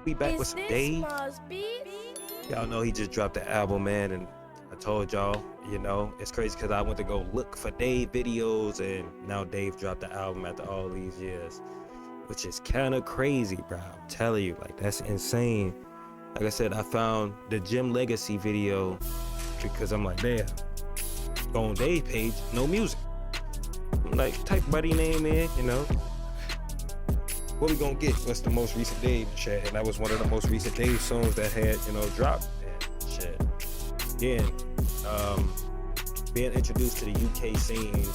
We back with some Dave. Y'all know he just dropped the album, man, and I told y'all, you know, it's crazy because I went to go look for Dave videos, and now Dave dropped the album after all these years, which is kind of crazy, bro. I'm telling you, like, that's insane. Like I said, I found the Jim Legacy video because I'm like, damn, go on Dave page, no music. I'm like, type buddy name in, you know. What we gonna get? What's the most recent Dave shit? And that was one of the most recent Dave songs that had, you know, dropped and shit. Again, being introduced to the UK scene,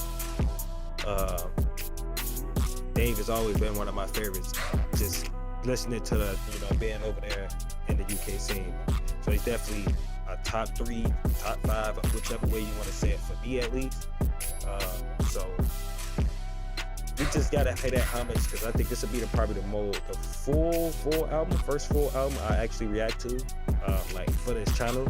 Dave has always been one of my favorites. Just listening to the, you know, being over there in the UK scene. So he's definitely a top 3, top 5, whichever way you want to say it, for me at least. So we just gotta pay that homage because I think this will be probably the full album, first full album I actually react to, like for this channel.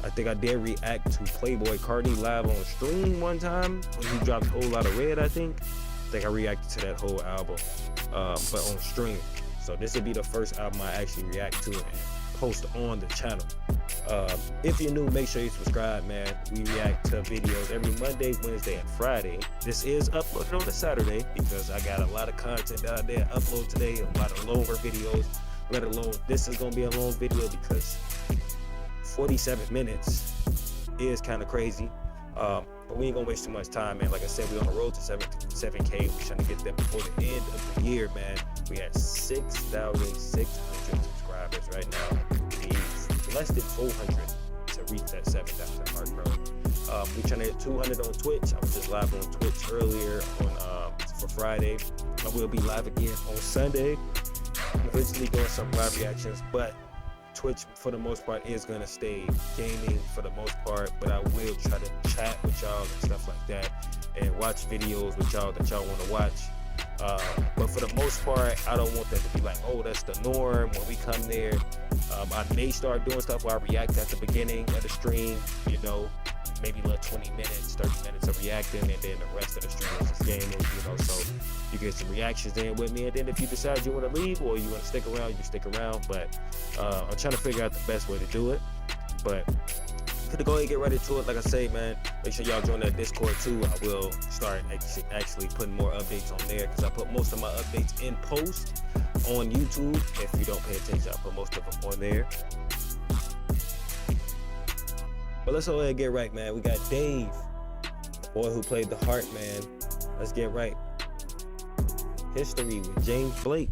I think I did react to Playboy Cardi live on stream one time when he dropped a whole lot of Red. I think I reacted to that whole album, but on stream. So this will be the first album I actually react to and post on the channel. If you're new, make sure you subscribe, man. We react to videos every Monday, Wednesday, and Friday. This is uploaded on a Saturday because I got a lot of content that I did upload today, a lot of longer videos, let alone this is gonna be a long video because 47 minutes is kind of crazy. But we ain't gonna waste too much time, man. Like I said, we're on the road to 7K. We're trying to get that before the end of the year, man. We had 6,600 subscribers right now. We need less than 400 to reach that 7,000 mark, bro. We're trying to hit 200 on Twitch. I was just live on Twitch earlier on for Friday. I will be live again on Sunday. Eventually doing some live reactions, but Twitch for the most part is gonna stay gaming for the most part, but I will try to chat with y'all and stuff like that and watch videos with y'all that y'all want to watch. But for the most part, I don't want that to be like, oh, that's the norm when we come there. I may start doing stuff where I react at the beginning of the stream, you know, maybe like 20 minutes, 30 minutes of reacting, and then the rest of the stream is just gaming, you know, so you get some reactions in with me, and then if you decide you want to leave or you want to stick around, you stick around. But I'm trying to figure out the best way to do it. But to go ahead and get right into it, like I say, man, make sure y'all join that Discord too. I will start actually putting more updates on there because I put most of my updates in post on YouTube. If you don't pay attention, I put most of them on there. But let's go ahead and get right, man. We got Dave, the boy who played the Harp, man. Let's get right. History with James Blake.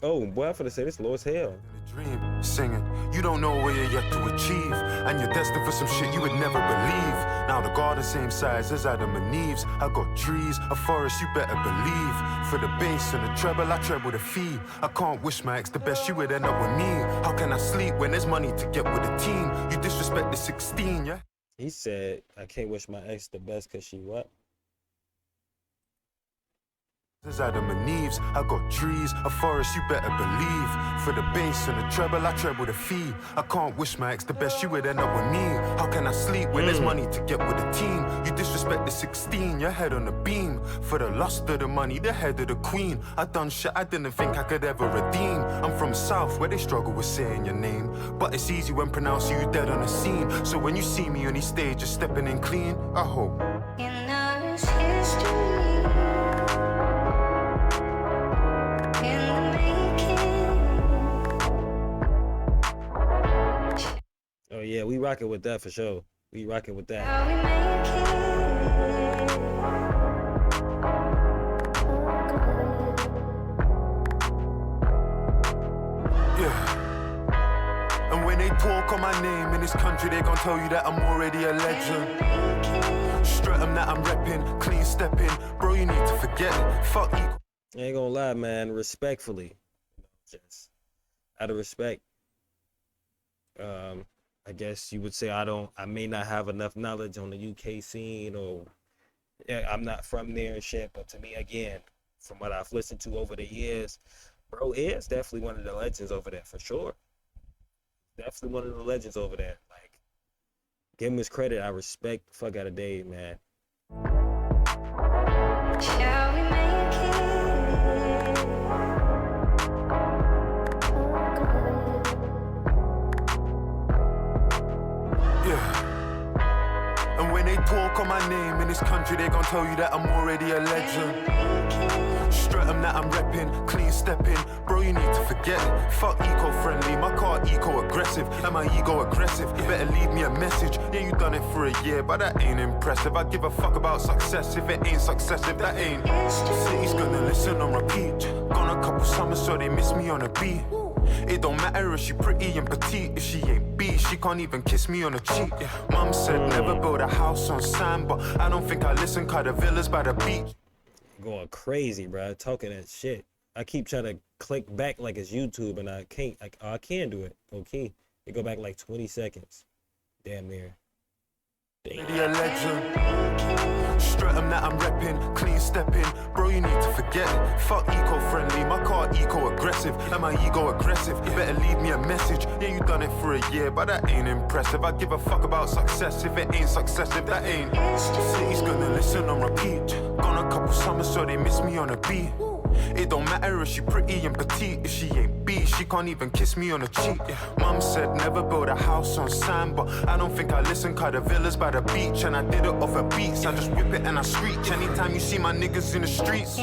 Oh, boy, I'm finna say this low as hell. Dream, singing, you don't know where you're yet to achieve, and you're destined for some shit you would never believe. Now the garden same size as Adam and Eve's. I got trees, a forest, you better believe. For the bass and the treble, I treble the fee. I can't wish my ex the best, you would end up with me. How can I sleep when there's money to get with a team? You disrespect the 16, yeah? He said, I can't wish my ex the best because she what? As Adam and Eve's, I got trees, a forest, you better believe. For the bass and the treble, I treble the fee. I can't wish my ex the best, you would end up with me. How can I sleep when there's money to get with a team? You disrespect the 16, your head on the beam. For the lust of the money, the head of the queen. I done shit I didn't think I could ever redeem. I'm from South, where they struggle with saying your name, but it's easy when pronouncing you dead on the scene. So when you see me on these stages stepping in clean, I hope You know it's history. Oh yeah, we rocking with that for sure. We rocking with that. yeah. And when they talk on my name in this country, they gon' tell you that I'm already a legend. Strut them that I'm repping, clean stepping. Bro, you need to forget it. Fuck you. I ain't gonna lie, man. Respectfully, just out of respect, I guess you would say I may not have enough knowledge on the UK scene, or yeah, I'm not from there and shit. But to me, again, from what I've listened to over the years, bro is definitely one of the legends over there for sure. Definitely one of the legends over there. Like, give him his credit. I respect the fuck out of Dave, man. Yeah. talk on my name in this country, they gon' tell you that I'm already a legend. Strut 'em that I'm reppin', clean stepping. Bro, you need to forget it. Fuck eco-friendly, my car eco-aggressive. And my ego aggressive, you better leave me a message. Yeah, you done it for a year, but that ain't impressive. I give a fuck about success if it ain't successive, that ain't. City's gonna listen on repeat. Gone a couple summers so they miss me on a beat. It don't matter if she pretty and petite. If she ain't beat, she can't even kiss me on the cheek. Mum said never build a house on sand, but I don't think I listen, cause the villas by the beach. Going crazy, bro. Talking that shit. I keep trying to click back like it's YouTube, and I can't. I can do it. Okay, it go back like 20 seconds. Damn near. Damn. Legend. Strut 'em that I'm reppin', clean stepping. Bro, you need to forget it. Fuck eco-friendly, my car eco-aggressive. And my ego aggressive, you better leave me a message. Yeah, you done it for a year, but that ain't impressive. I give a fuck about success if it ain't successive, that ain't. City's gonna listen on repeat. Gone a couple summers so they miss me on a beat. It don't matter if she pretty and petite. If she ain't beat, she can't even kiss me on the cheek. Mum said never build a house on sand, but I don't think I listen, cause the villas by the beach. And I did it off of beats, I just whip it and I screech. Anytime you see my niggas in the streets,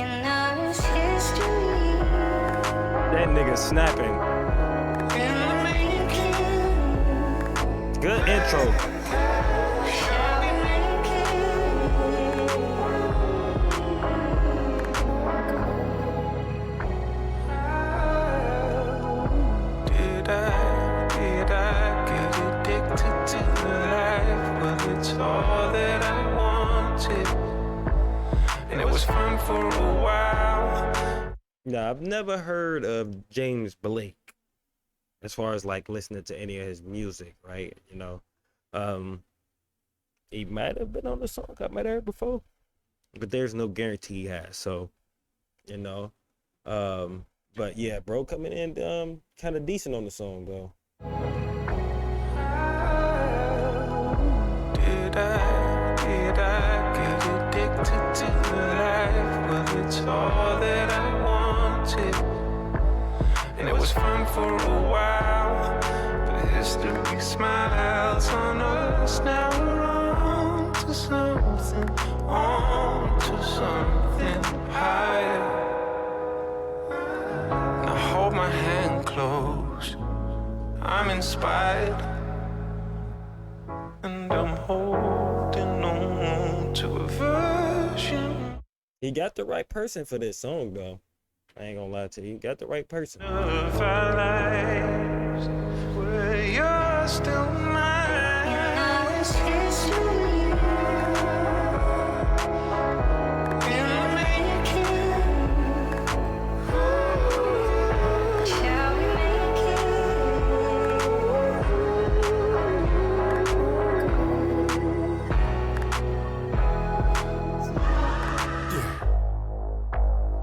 That nigga snapping. Good intro. Did I get addicted to the life? Well, it's all that I wanted, and it was fun for a while. Now, I've never heard of James Blake as far as like listening to any of his music, right? You know, he might have been on the song I might have heard before, but there's no guarantee he has. So, you know, but yeah, bro, coming in kind of decent on the song though. Did I get addicted to the life? Well, it's all that I wanted, and it was fun for a while. But history smiles on us now. We're on to something higher. Now hold my hand close. I'm inspired, and I'm holding on to a version He got the right person for this song though. I ain't gonna lie to you. He got the right person. of our lives where you're still mine. In the making. Shall we make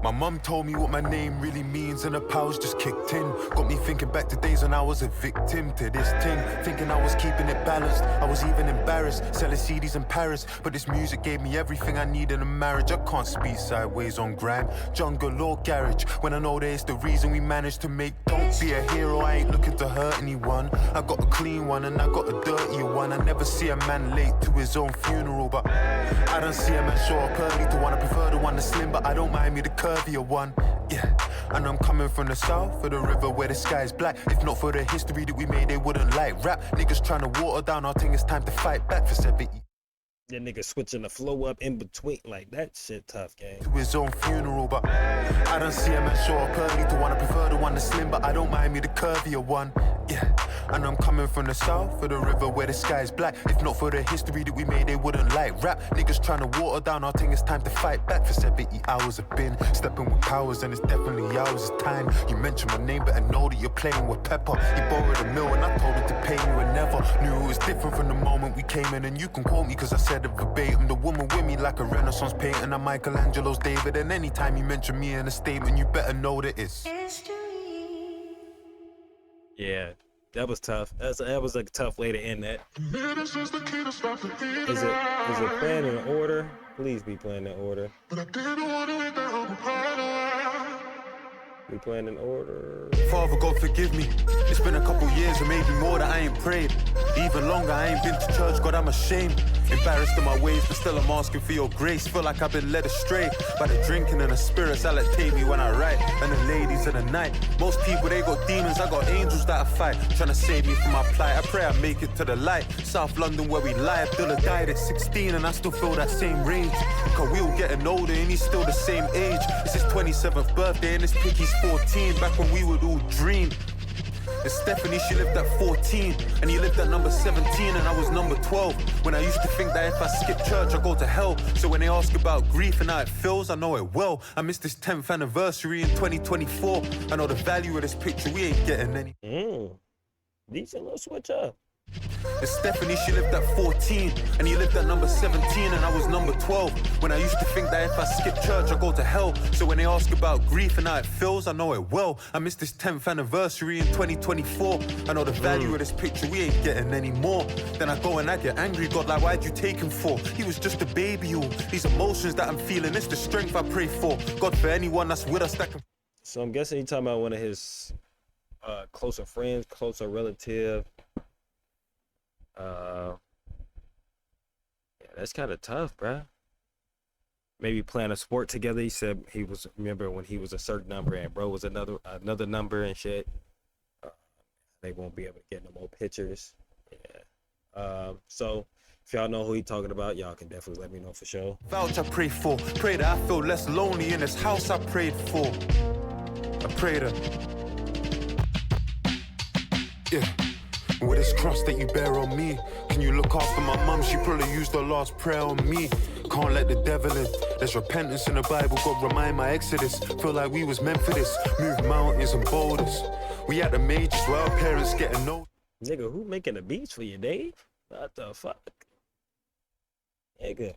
my mum told me what my name really means, and the powers just kicked in. Got me thinking back to days when I was a victim to this thing. Thinking I was keeping it balanced. I was even embarrassed, selling CDs in Paris. But this music gave me everything I need in a marriage. I can't speak sideways on grime, jungle or garage, when I know that it's the reason we managed to make. Don't be a hero, I ain't looking to hurt anyone. I got a clean one and I got a dirty one. I never see a man late to his own funeral, but I don't see a man show up early to one. I prefer the one that's slim, but I don't mind me the curvier one. Yeah, and I'm coming from the south of the river where the sky is black. If not for the history that we made, they wouldn't like rap. Niggas trying to water down our thing, it's time to fight back for 70. That nigga switching the flow up in between, like that shit tough, gang. To his own funeral, but I don't see a man show up early to one. I prefer the one that's slim, but I don't mind me the curvier one. Yeah, and I'm coming from the south of the river where the sky is black. If not for the history that we made, they wouldn't like rap. Niggas trying to water down our thing, it's time to fight back for 70 hours. I've been stepping with powers, and it's definitely ours. It's time you mention my name, better know that you're playing with pepper. He borrowed a mill and I told him to pay me, and never knew it was different from the moment we came in. And you can quote me cause I said it verbatim. The woman with me like a Renaissance painting, and Michelangelo's David. And anytime you mention me in a statement, you better know that it's history? Yeah, that was tough. That was a tough way to end that. Is it playing in order? Please be playing in order. We playing in order. Father God forgive me. It's It's been a couple years or maybe more that I ain't prayed. Even longer, I ain't been to church, God, I'm ashamed. Embarrassed in my ways, but still I'm asking for your grace. Feel like I've been led astray by the drinking and the spirits that like take me when I write. And the ladies of the night. Most people, they got demons, I got angels that I fight. Trying to save me from my plight. I pray I make it to the light. South London where we lie. Abdullah died at 16 and I still feel that same rage. Cause we all getting older and he's still the same age. It's his 27th birthday and this piggy's 14. Back when we would all dream. And Stephanie, she lived at 14, and he lived at number 17, and I was number 12. When I used to think that if I skip church, I go to hell. So when they ask about grief and how it feels, I know it well. I missed this 10th anniversary in 2024. I know the value of this picture, we ain't getting any. Decent little switch up. And Stephanie, she lived at 14, and he lived at number 17, and I was number 12. When I used to think that if I skip church, I go to hell. So when they ask about grief and how it feels, I know it well. I missed this 10th anniversary in 2024. I know the value of this picture, we ain't getting any more. Then I go and I get angry, God, like why'd you take him for? He was just a baby, all these emotions that I'm feeling, it's the strength I pray for. God, for anyone that's with us that can... So I'm guessing you're talking about one of his closer friends, closer relative. Yeah, that's kind of tough, bruh. Maybe playing a sport together. He said he was, remember when he was a certain number and bro was another number and shit. They won't be able to get no more pictures. Yeah. So if y'all know who he talking about, y'all can definitely let me know for sure. Vouch I pray for. Pray that I feel less lonely in this house I prayed for. I pray that. Yeah. With this cross that you bear on me, can you look after my mum? She probably used her last prayer on me. Can't let the devil in. There's repentance in the Bible, God remind my exodus. Feel like we was meant for this. Move mountains and boulders. We at the majors where our parents getting old. Nigga, who making the beats for you, Dave? What the fuck? Nigga.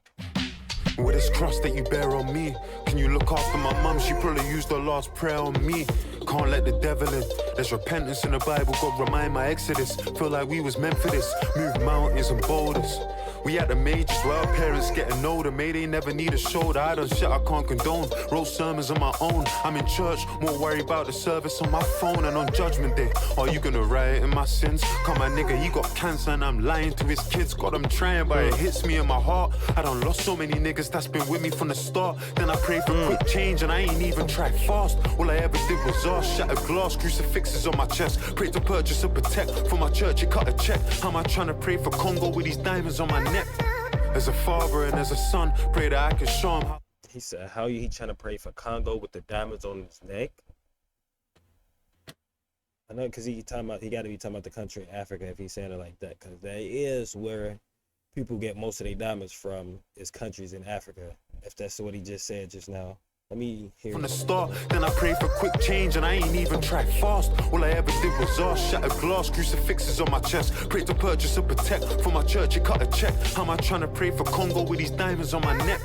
With this cross that you bear on me, can you look after my mum? She probably used her last prayer on me. Can't let the devil in. There's repentance in the Bible, God remind my exodus. Feel like we was meant for this. Move mountains and boulders. We at the majors where our parents getting older. May they never need a shoulder. I done shit I can't condone. Wrote sermons on my own. I'm in church, more worried about the service on my phone. And on judgment day, are you gonna riot in my sins? Come my nigga, he got cancer and I'm lying to his kids. God, I'm trying, but it hits me in my heart. I done lost so many niggas that's been with me from the start. Then I prayed for quick change and I ain't even tried fast. All I ever did was ask. Shattered glass, crucifixes on my chest. Prayed to purchase a protect. For my church, it cut a check. How am I trying to pray for Congo with these diamonds on my neck? As a father and as a son, pray that I can show him how. He said, how he trying to pray for Congo with the diamonds on his neck? I know, because he got to be talking about the country Africa if he's saying it like that, because that is where people get most of their diamonds from, is countries in Africa, if that's what he just said just now. Let me hear from the start, then I prayed for quick change and I ain't even tried fast. All I ever did was ask. Shattered glass, crucifixes on my chest. Prayed to purchase a protect. For my church, it cut a check. How am I trying to pray for Congo with these diamonds on my neck?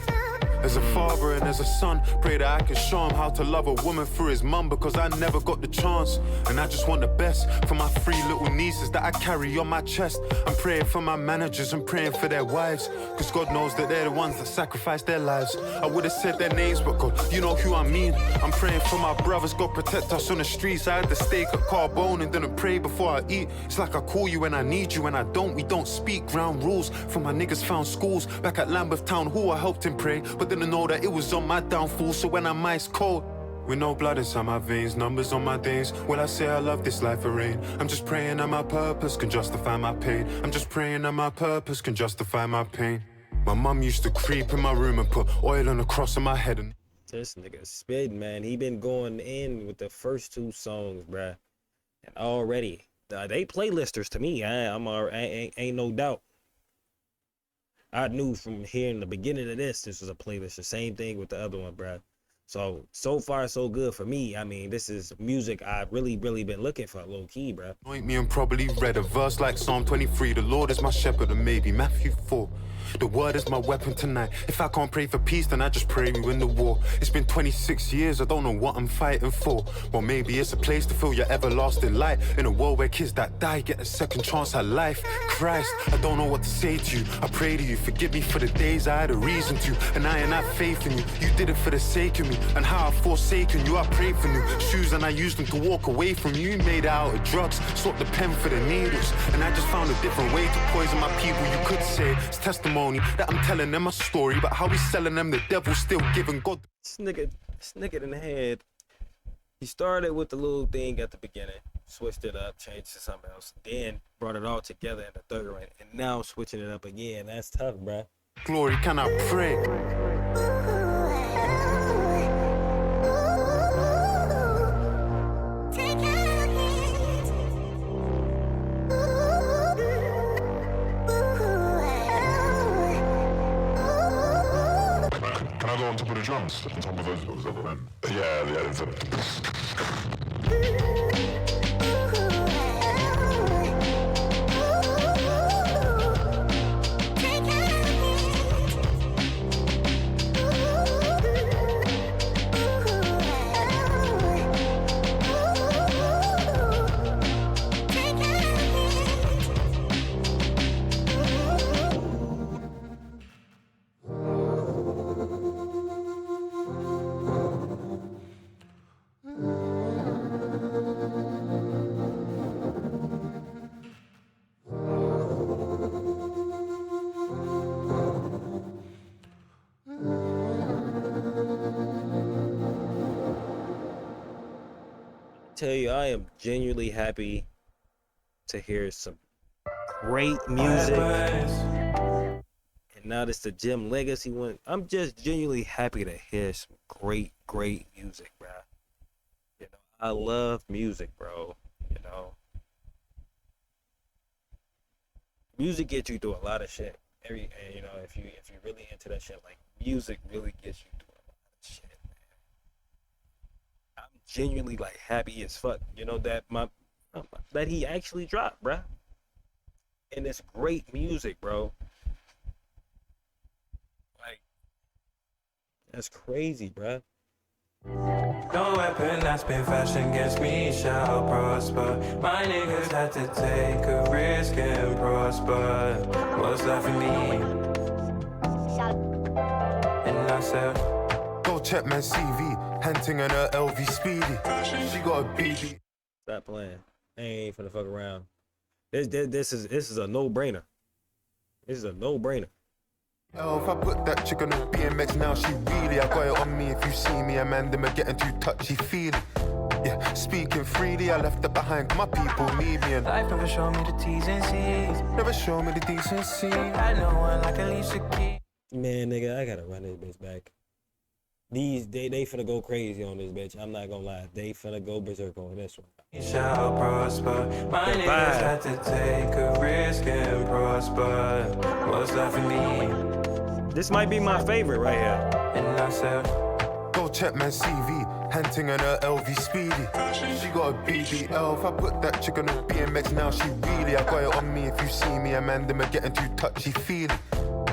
As a father and as a son, pray that I can show him how to love a woman through his mum, because I never got the chance. And I just want the best for my 3 little nieces that I carry on my chest. I'm praying for my managers and praying for their wives, because God knows that they're the ones that sacrifice their lives. I would have said their names, but God, you know who I mean. I'm praying for my brothers, God protect us on the streets. I had to steak at Carbone and didn't pray before I eat. It's like I call you when I need you, when I don't, we don't speak. Ground rules for my niggas found schools. Back at Lambeth Town Hall, I helped him pray, but didn't know that it was on my downfall. So when I'm ice cold, with no blood inside my veins, numbers on my days, will I say I love this life of rain? I'm just praying that my purpose can justify my pain. I'm just praying that my purpose can justify my pain. My mum used to creep in my room and put oil on the cross on my head and... This nigga spitting, man. He been going in with the first 2 songs, bruh. And already, they playlisters to me. Ain't no doubt. I knew from hearing the beginning of this was a playlist. The same thing with the other one, bruh. So far, so good for me. I mean, this is music I've really been looking for, low key, bruh. Anoint me and probably read a verse like Psalm 23. The Lord is my shepherd, and maybe Matthew 4. The word is my weapon tonight. If I can't pray for peace, then I just pray we win the war. It's been 26 years, I don't know what I'm fighting for. Well, maybe it's a place to feel your everlasting light. In a world where kids that die get a second chance at life. Christ, I don't know what to say to you. I pray to you, forgive me for the days I had a reason to. And I ain't have faith in you. You did it for the sake of me. you. And how I've forsaken you, I prayed for new shoes and I used them to walk away from you. You made it out of drugs, swapped the pen for the needles. And I just found a different way to poison my people. You could say it's testimony that I'm telling them a story, but how we selling them, the devil's still giving God. This nigga in the head. He started with the little thing at the beginning, switched it up, changed to something else, then brought it all together in the third round, and now switching it up again. That's tough, bruh. Glory, can I pray? Can I go on top of the drums? On top of those other men? Yeah. Tell you, I am genuinely happy to hear some great music. And now this the Jim Legacy one. I'm just genuinely happy to hear some great music, bro. You know, I love music, bro. You know, music gets you through a lot of shit. You know, if you really into that shit, like music really gets you through a lot of shit. I'm genuinely like happy as fuck, you know, that that he actually dropped, bruh. And it's great music, bro. Like, that's crazy, bruh. No weapon that's been fashioned against me shall prosper. My niggas had to take a risk and prosper. What's left for me? And I said, Go check my CV, hunting on her LV Speedy. She got a BB. Stop playing. I ain't finna fuck around. This is a no-brainer. This is a no-brainer. Oh, if I put that chick on a BMX now, she really, I got it on me. If you see me, a man, them are getting too touchy feely. Yeah, speaking freely, I left it behind. My people need me and life never showed me the T's and C's. never show me the decency. I know one like Alicia Keys. Man, nigga, I gotta run this bitch back. They finna go crazy on this bitch. I'm not gonna lie. They finna go berserk on this one. Shall prosper. My niggas had to take a risk and prosper. What's left for me? This might be my favorite right here. And I said, Go check my CV, hunting on her LV Speedy. She got a BBL. If I put that chick on a BMX now, she really, I got it on me. If you see me, a man, them are getting too touchy feely.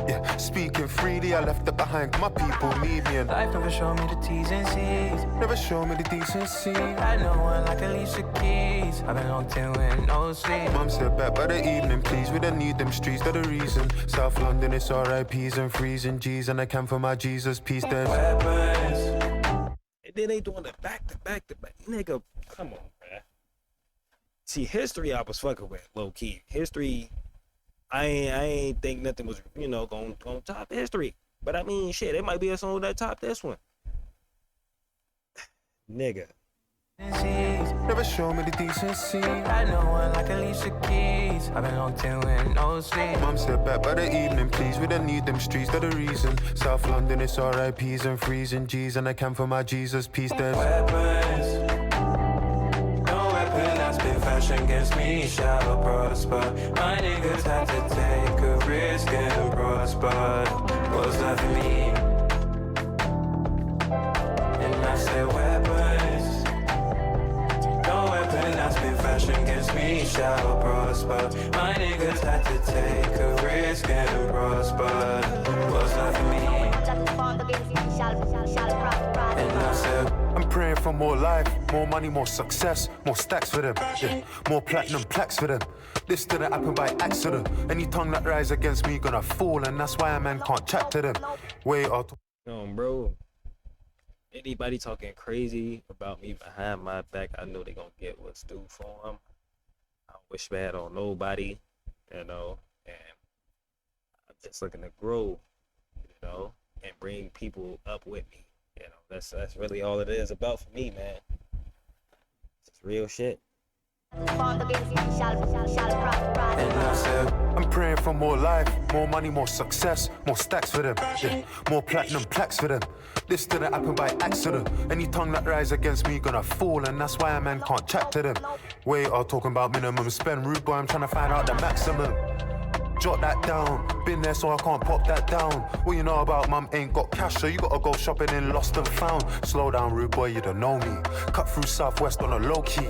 Yeah, speaking freely, I left it behind. My people need me and life never showed me the T's and C's. never show me the decency. I know one like Alicia Keys. I've been on 10 with no sleep. Mum said back by the evening, please. We don't need them streets, they're the reason. South London, it's RIPs and freezing G's. And I can for my Jesus peace, there's Weapons. And then they doing the back to back. Nigga, come on, bruh. See, History I was fucking with, low key. History, I ain't think nothing was, you know, going top History. But I mean, shit, it might be a song that top this one. Nigga. never show me the decency. I know one like Alicia Keys. I've been on 10 with no sleep. Mum said back by the evening, please. We don't need them streets, they're the reason. South London, it's RIPs and freezing G's. And I can for my Jesus peace, there's Weapons. No weapon that's been fashioned against me shall prosper. My niggas had to take a risk and prosper. What's left for me? And I said weapons. No weapon that's been fashioned against me shall prosper. My niggas had to take a risk and prosper. What's left for me? And I said, I'm praying for more life, more money, more success, more stacks for them, yeah, more platinum plaques for them. This didn't happen by accident. Any tongue that rise against me gonna fall, and that's why a man can't chat to them. Wait, Bro. Anybody talking crazy about me behind my back, I know they gonna get what's due for them. I don't wish bad on nobody, you know, and I'm just looking to grow, you know, and bring people up with me. You know, that's really all it is about for me, man. It's real shit. And I said, I'm praying for more life, more money, more success, more stacks for them, yeah. More platinum plaques for them. This didn't happen by accident. Any tongue that rise against me gonna fall, and that's why a man can't chat to them. Wait, I'm talking about minimum spend, rude boy, I'm trying to find out the maximum. Jot that down, been there so I can't pop that down. What you know about mum ain't got cash, so you gotta go shopping in lost and found. Slow down, rude boy, you don't know me. Cut through Southwest on a low key.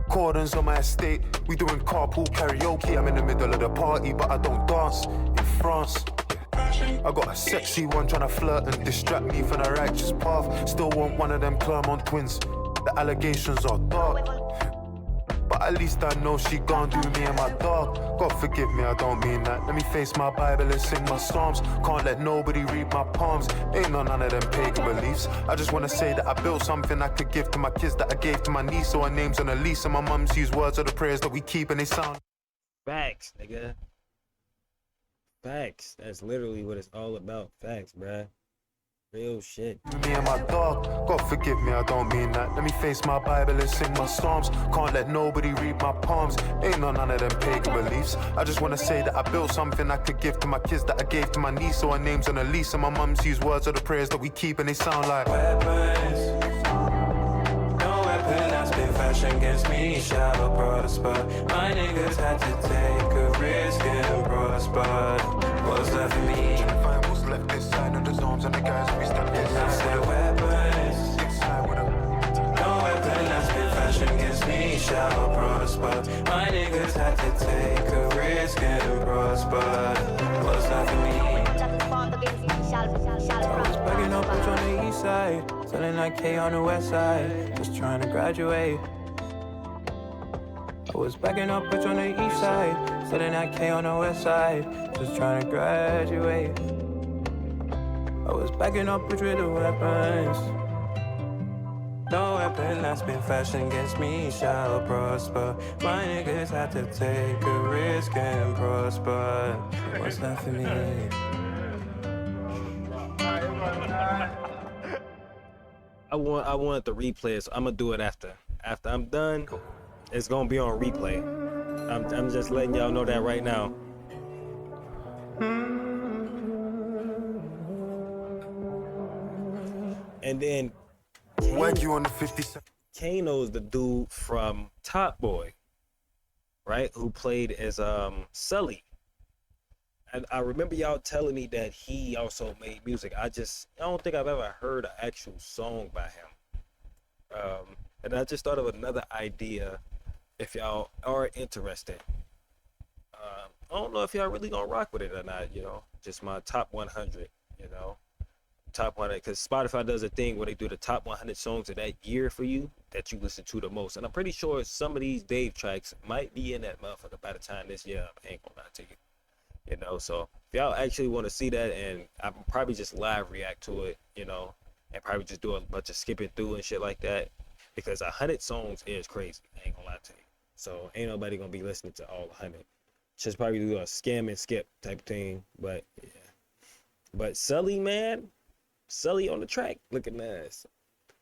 Cordons on my estate, we doing carpool karaoke. I'm in the middle of the party, but I don't dance. In France, I got a sexy one trying to flirt and distract me from the righteous path. Still want one of them Clermont twins. The allegations are dark, but at least I know she gon' do me and my dog. God forgive me, I don't mean that. Let me face my Bible and sing my psalms. Can't let nobody read my palms. Ain't none of them pagan beliefs. I just wanna say that I built something I could give to my kids that I gave to my niece. So her name's on a lease, and my mum sees words of the prayers that we keep, and they sound Facts, nigga. Facts. That's literally what it's all about. Facts, bruh. Real shit. me and my dog. God forgive me, I don't mean that. Let me face my Bible and sing my psalms. Can't let nobody read my palms. Ain't none of them pagan beliefs. I just wanna say that I built something I could give to my kids that I gave to my niece. So her name's on a lease, and my mum sees words of the prayers that we keep, and they sound like weapons. No weapon that's been fashioned against me shall prosper. My niggas had to take a risk and prosper. What's left for me? find what's left this side of the zones and the guys we step And I said weapons. No weapon that's been fashioned against me shall prosper. My niggas had to take a risk and prosper. What's left for me? I was bugging up bitch on the east side, selling like K on the west side, just trying to graduate. I was backing up bitch on the east side, selling that K on the west side, just trying to graduate. I was backing up bitch with the weapons. No weapon that's been fashioned against me shall prosper. My niggas had to take a risk and prosper. What's left for me? I want the replay, so I'm gonna do it after. After I'm done, it's gonna be on replay. I'm just letting y'all know that right now. And then Wagyu on the 50. Kano's the dude from Top Boy, right? Who played as Sully. And I remember y'all telling me that he also made music. I don't think I've ever heard an actual song by him. And I just thought of another idea if y'all are interested. I don't know if y'all really gonna rock with it or not, you know. Just my top 100, you know. Top 100, because Spotify does a thing where they do the top 100 songs of that year for you that you listen to the most. And I'm pretty sure some of these Dave tracks might be in that motherfucker by the time this year. I ain't gonna lie to you. You know, so if y'all actually want to see that, and I'll probably just live react to it, you know, and probably just do a bunch of skipping through and shit like that, because 100 songs is crazy. I ain't gonna lie to you. So ain't nobody gonna be listening to all 100. Just probably do a skim and skip type thing. But yeah, but Sully, man, Sully on the track looking nice.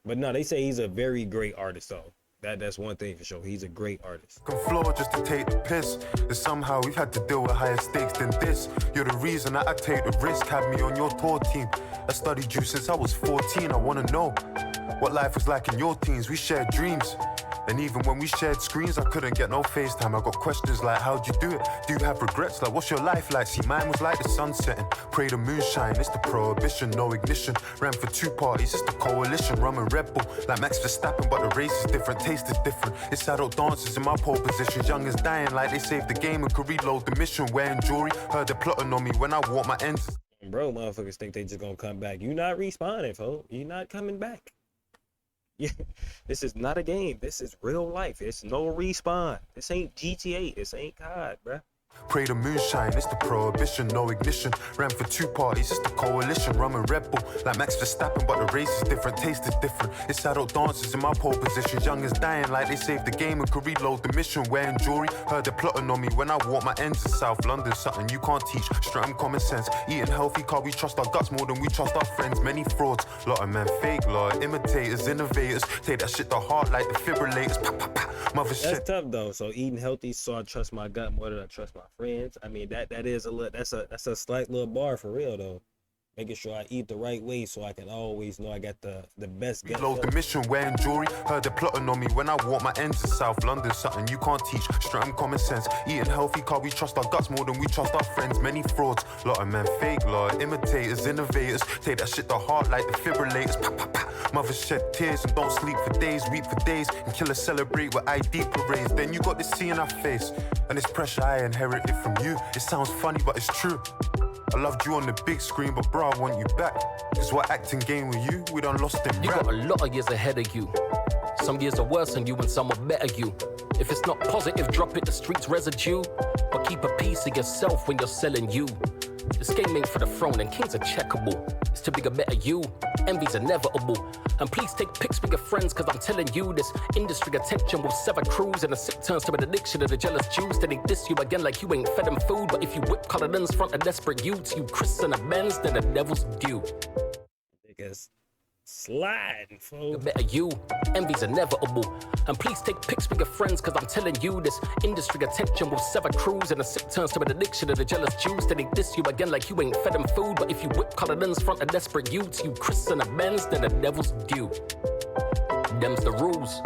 But no, they say he's a very great artist though. That's one thing for sure. He's a great artist. Floor just to take the piss. And somehow we've had to deal with higher stakes than this. You're the reason that I take the risk. Have me on your tour team. I studied you since I was 14. I wanna know what life was like in your teens. We shared dreams. And even when we shared screens, I couldn't get no FaceTime. I got questions like, how'd you do it? Do you have regrets? Like, what's your life like? See, mine was like the sun setting. Pray the moonshine, it's the prohibition, no ignition. Ran for 2 parties, it's the coalition. Rum and Red Bull, like Max Verstappen, but the race is different, taste is different. It's adult dancers in my pole position. Young as dying, like they saved the game and could reload the mission. Wearing jewelry, heard they plotting on me when I walk my ends. Bro, motherfuckers think they just gonna come back. You not respawning, folks. You not coming back. Yeah, this is not a game. This is real life. It's no respawn. This ain't GTA. This ain't COD, bruh. Pray the moonshine, it's the prohibition, no ignition. Ran for 2 parties, it's the coalition. Rum and Red Bull, like Max Verstappen, but the race is different, taste is different. It's adult dancers in my pole positions. Young as dying, like they saved the game and could reload the mission. Wearing jewelry, heard the plotting on me when I walk my ends in South London. Something you can't teach, straight on common sense. Eating healthy, car we trust our guts more than we trust our friends. Many frauds, lot of men fake, lot imitators, innovators. Take that shit to heart like defibrillators. Pa, pa, pa. Mother That's shit. tough though. So eating healthy, so I trust my gut more than I trust my friends. I mean that is a little that's a slight little bar for real though. Making sure I eat the right way so I can always know I got the best gut. Load the mission, wearing jewelry. Heard the plotting on me when I walk my ends in South London. Something you can't teach, straight on common sense. Eating healthy, car we trust our guts more than we trust our friends. Many frauds, lot of men fake, lot of imitators, innovators. Take that shit to heart like defibrillators. Pa, pa, pa. Mothers shed tears and don't sleep for days, weep for days, and killers celebrate with ID parades. Then you got this C in our face, and this pressure I inherited from you. It sounds funny, but it's true. I loved you on the big screen, but bro, I want you back. Cause what acting game with you, we done lost in You rap. got a lot of years ahead of you. Some years are worse than you and some are better you. If it's not positive, drop it, the streets residue. But keep a piece of yourself when you're selling you. This game ain't for the throne and kings are checkable. It's to be a better you, envy's inevitable. And please take pics with your friends, cause I'm telling you, this industry attention will sever crews, and a sick turns to an addiction of the jealous Jews. Then they diss you again like you ain't fed them food. But if you whip colored ends front of desperate youths, you Chris and a Benz, then the devil's due. Niggas sliding, A folks. better you, envy's inevitable. And please take pics with your friends, cause I'm telling you, this industry attention will sever crews, and a sick turns to an addiction of the jealous Jews. Then they diss you again like you ain't fed them food. But if you whip colored ends front of desperate youths, you Chris and a Benz, then the devil's due. Them's the rules.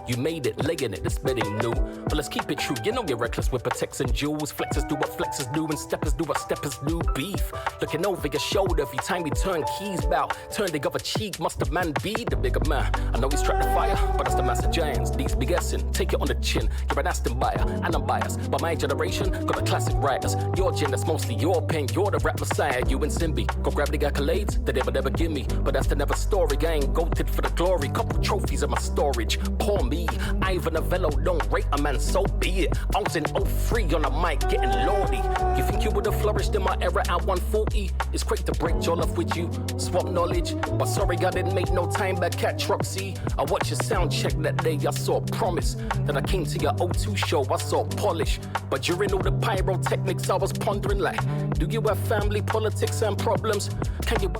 You made it, laying it, this bed ain't new. But let's keep it true, you know you're reckless with protects and jewels. Flexers do what flexers do, and steppers do what steppers do. Beef, looking over your shoulder every time you turn keys bout. Turn the other cheek, must the man be the bigger man? I know he's trapped the fire, but that's the master giants. These be guessing, take it on the chin. You're an Aston buyer, and I'm biased. But my generation got the classic writers. Your gen, that's mostly your pen, you're the rap messiah. You and Simbi, go grab the accolades that they would never give me. But that's the never story, I ain't goated for the glory. Couple trophies in my storage, pour me. Ivan Novello don't rate a man, so be it. I was in 03 on the mic getting lordy. You think you would have flourished in my era at 140? It's great to break your love with you, swap knowledge. But sorry, I didn't make no time back at Troxy. I watched your sound check that day, I saw promise. Then I came to your O2 show, I saw polish. But during all the pyrotechnics, I was pondering like, do you have family, politics, and problems? Can you...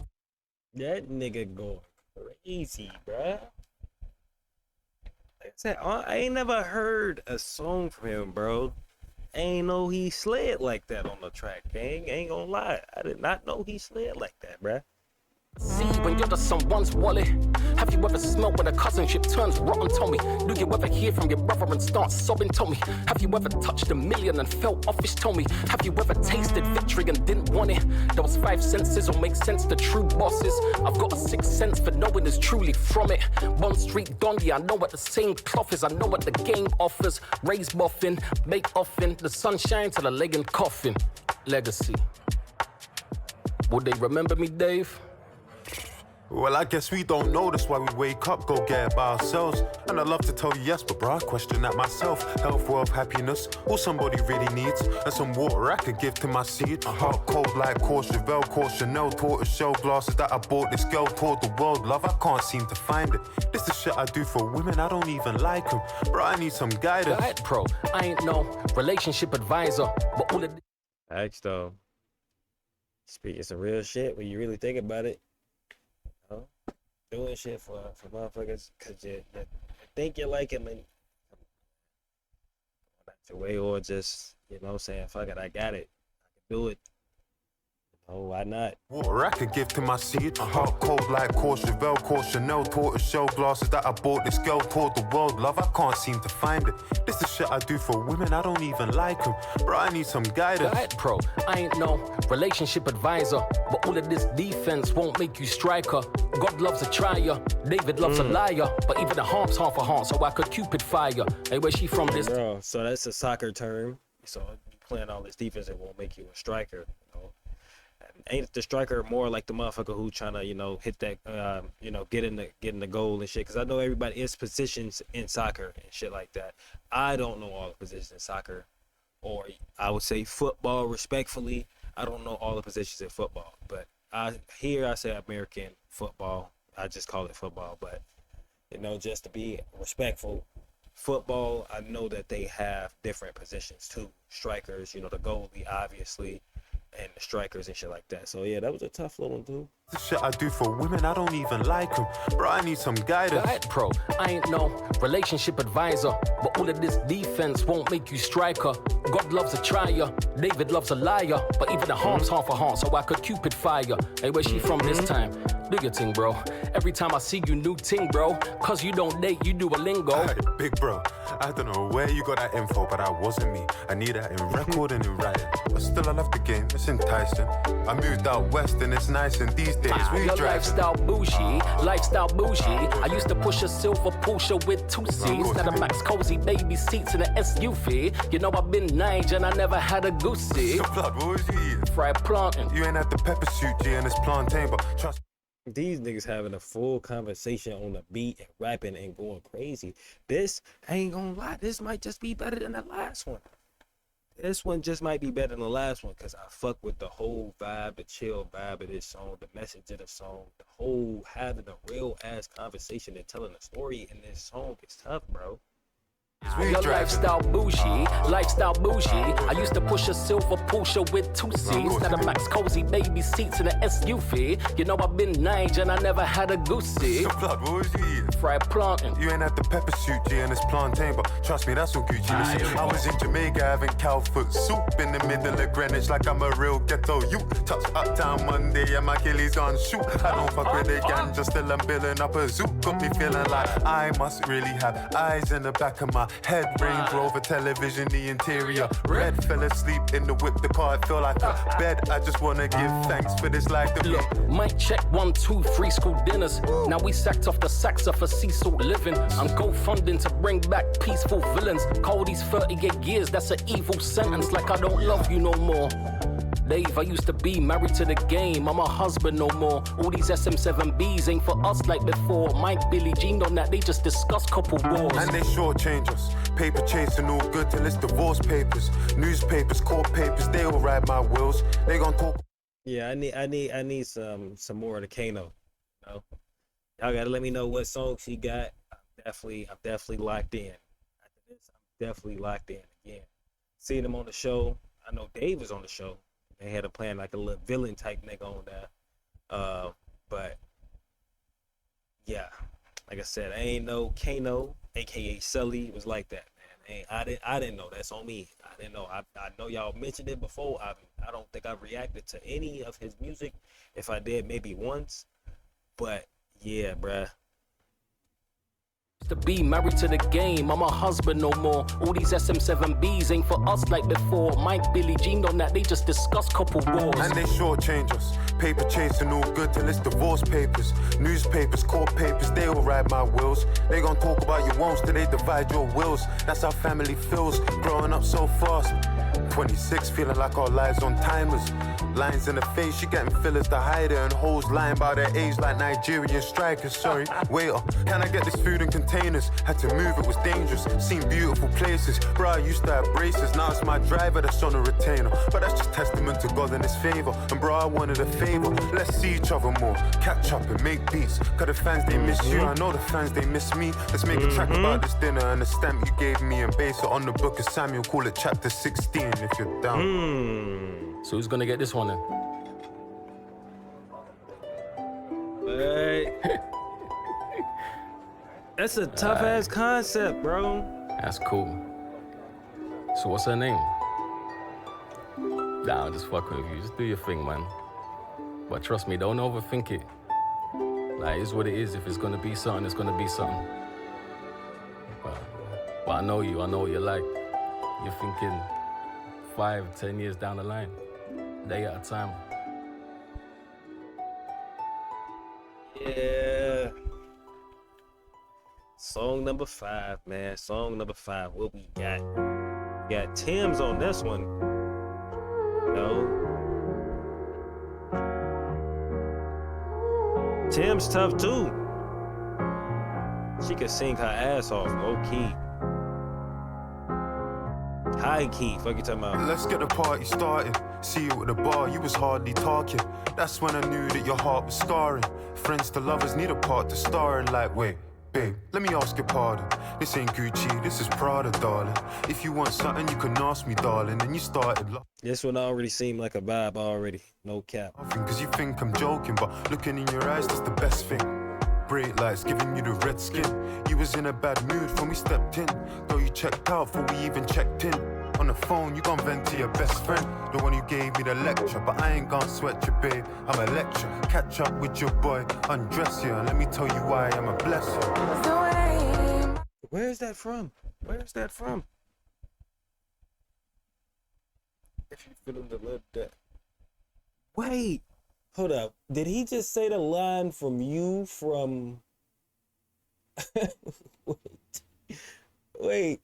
That nigga going crazy, bruh. Like I said, I ain't never heard a song from him, bro. I ain't know he slid like that on the track, gang. Ain't gonna lie. I did not know he slid like that, bruh. See when you're just someone's wallet. Have you ever smelled when a cousinship turns rotten, Tommy? Do you ever hear from your brother and start sobbing, Tommy? Have you ever touched a million and felt office, Tommy? Have you ever tasted victory and didn't want it? Those 5 senses will make sense to true bosses. I've got a 6th sense for knowing is truly from it. Bond Street Dondi, I know what the same cloth is. I know what the game offers. Raise boffin, make offin, the sunshine to the leg and coffin. Legacy. Would they remember me, Dave? Well, I guess we don't know, that's why we wake up, go get it by ourselves. And I'd love to tell you yes, but bro, I question that myself. Health, wealth, happiness, all somebody really needs. And some water I could give to my seed. A heart cold like Courchevel, Chanel, tortoise shell glasses that I bought this girl toward the world. Love, I can't seem to find it. This is shit I do for women, I don't even like them. Bro, I need some guidance. Guide pro, I ain't no relationship advisor, but all of this. Facts though. Speaking some real shit when you really think about it. You know? Doing shit for motherfuckers because you think you like him and that's your way, or just, you know, saying, fuck it, I got it. I can do it. Oh, why not? Water I could give to my seed. A heart cold like Courchevel, Chanel, tortoise shell glasses that I bought this girl toward the world. Love, I can't seem to find it. This is shit I do for women, I don't even like them. Bro, I need some guidance. Guide pro, I ain't no relationship advisor, but all of this defense won't make you striker. God loves a trier, David loves a liar, but even the Harp's half a heart, so I could Cupid fire. Hey, where she from this? Bro, so that's a soccer term. So playing all this defense, it won't make you a striker. You know? Ain't the striker more like the motherfucker who trying to, you know, hit that, you know, get in the goal and shit? Because I know everybody is positions in soccer and shit like that. I don't know all the positions in soccer, I would say football. Respectfully, I don't know all the positions in football, but I say American football. I just call it football, but just to be respectful, football, I know that they have different positions too. Strikers, the goalie, obviously, and the strikers and shit like that. So yeah, that was a tough little one too. The shit I do for women, I don't even like them. Bro, I need some guidance. Guide pro, I ain't no relationship advisor, but all of this defense won't make you striker. God loves a trier, David loves a liar, but even the harm's half a heart, so I could Cupid fire. Hey, where's she from this time? Do your thing, bro. Every time I see you, new ting, bro. Cause you don't date, you do a lingo. Hey, big bro, I don't know where you got that info, but that wasn't me. I need that in record and in writing. But still, I love the game, it's enticing. I moved out west and it's nice, and these days we your driving. lifestyle bougie. I used to push a silver Porsche with 2 seats. Now the max cozy baby seats in an SUV. I've been Nige and I never had a goosey. So blood, what was you eating? Fried plantain. You ain't had the pepper suit, G, and it's plantain, but trust. These niggas having a full conversation on the beat and rapping and going crazy. This, I ain't gonna lie, this might just be better than the last one. This one just might be better than the last one because I fuck with the whole vibe, the chill vibe of this song, the message of the song, the whole having a real ass conversation and telling a story in this song is tough, bro. Your lifestyle bougie. I used to push a silver Porsche with 2 seats. Now the max cozy baby seats in an SUV. I've been Nige and I never had a goosey. So blood, what was you eating? Fried plantain. You ain't had the pepper suit, G, and it's plantain, but trust me, that's all Gucci. Listen, I was in Jamaica having cow foot soup in the middle of Greenwich like I'm a real ghetto you. Touch Uptown Monday and my Achilles on shoot. I don't fuck with the ganja, still I'm building up a zoo. Got me feeling like I must really have eyes in the back of my head. Range Rover television, the interior red. Fell asleep in the whip, the car, it felt like a bed. I just wanna give thanks for this life that Look, mic check 1, 2, 3 school dinners. Now we sacked off the Saxa for sea salt living. I'm GoFunding to bring back peaceful villains. Cody's 38 years, that's an evil sentence. Like I don't love you no more. Dave, I used to be married to the game. I'm a husband no more. All these SM7Bs ain't for us like before. Mike, Billy Jean on that, they just discuss couple wars. And they shortchange us. Paper chasing all good till it's divorce papers. Newspapers, court papers, they all ride my wheels. They gon' talk. Yeah, I need some more of the Kano. Y'all gotta let me know what songs he got. I'm definitely locked in. After this, I'm definitely locked in again. Seeing him on the show. I know Dave was on the show. They had a plan like a little villain type nigga on there. But yeah, like I said, I ain't know Kano, aka Sully, was like that, man. I didn't know. That's on me. I didn't know. I know y'all mentioned it before. I don't think I've reacted to any of his music. If I did, maybe once. But yeah, bruh. To be married to the game, I'm a husband no more. All these SM7Bs ain't for us like before. Mike, Billy Jean on that, they just discuss couple wars. And they shortchange us. Paper chasing all good till it's divorce papers. Newspapers, court papers, they all ride my wheels. They gon' talk about your wants till they divide your wills. That's how family feels, growing up so fast. 26, feeling like our lives on timers. Lines in the face, you getting fillers to hide it. And hoes lying about their age like Nigerian strikers. Sorry, waiter, can I get this food in containers? Had to move, it was dangerous. Seen beautiful places. Bro, I used to have braces. Now it's my driver that's on a retainer. But that's just testament to God and his favor. And bro, I wanted a favor. Let's see each other more. Catch up and make beats. Cause the fans, they miss you. I know the fans, they miss me. Let's make a track about this dinner and the stamp you gave me. And base it on the book of Samuel. Call it chapter 16 if you're down. So who's gonna get this one then? Hey. That's a tough ass concept, bro. That's cool. So what's her name? Nah, I'm just fucking with you. Just do your thing, man. But trust me, don't overthink it. Like, it's what it is. If it's gonna be something, it's gonna be something. But I know you. I know what you're like. You're thinking 5, 10 years down the line. Day at a time. Yeah. Song number 5, man. Song number 5. What we got? We got Tim's on this one. Tim's tough too. She could sing her ass off, low key. High key, fuck you talking about. Let's get the party started. See you at the bar, you was hardly talking. That's when I knew that your heart was scarring. Friends to lovers need a part to star in. Like, wait, babe, let me ask your pardon. This ain't Gucci, this is Prada, darling. If you want something, you can ask me, darling. And you started This one already seemed like a vibe already. No cap. laughing, cause you think I'm joking, but looking in your eyes, that's the best thing. Bright lights giving you the red skin. You was in a bad mood when we stepped in. Though you checked out before we even checked in. On the phone, you gon' vent to your best friend, the one who gave me the lecture. But I ain't gon' sweat you, babe, I'm a lecture. Catch up with your boy, undress you, and let me tell you why I'm a blessing. Where's that from? Where's that from? If you feel the love that. Wait, hold up. Did he just say the line from you from? Wait.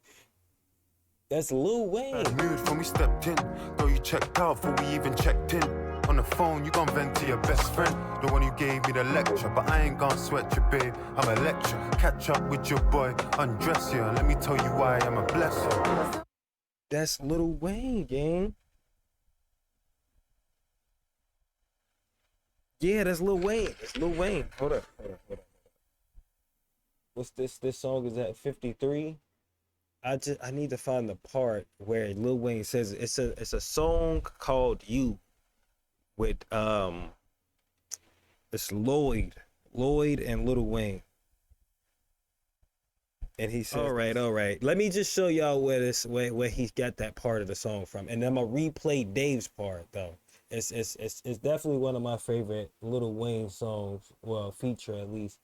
That's Lil Wayne. Bad mood when we stepped in, though you checked out before we even checked in. On the phone, you gon' vent to your best friend, the one who gave me the lecture. But I ain't gon' sweat you, babe, I'm a lecture. Catch up with your boy, undress you, and let me tell you why I'm a blessing. That's Lil Wayne, gang. Yeah, that's Lil Wayne. It's Lil Wayne. Hold up. What's this? This song is at 53. I need to find the part where Lil Wayne says it's a song called You with it's Lloyd and Lil Wayne. And he says, all right. Let me just show y'all where he's got that part of the song from. And I'm gonna replay Dave's part though. It's definitely one of my favorite Lil Wayne songs, well, feature at least.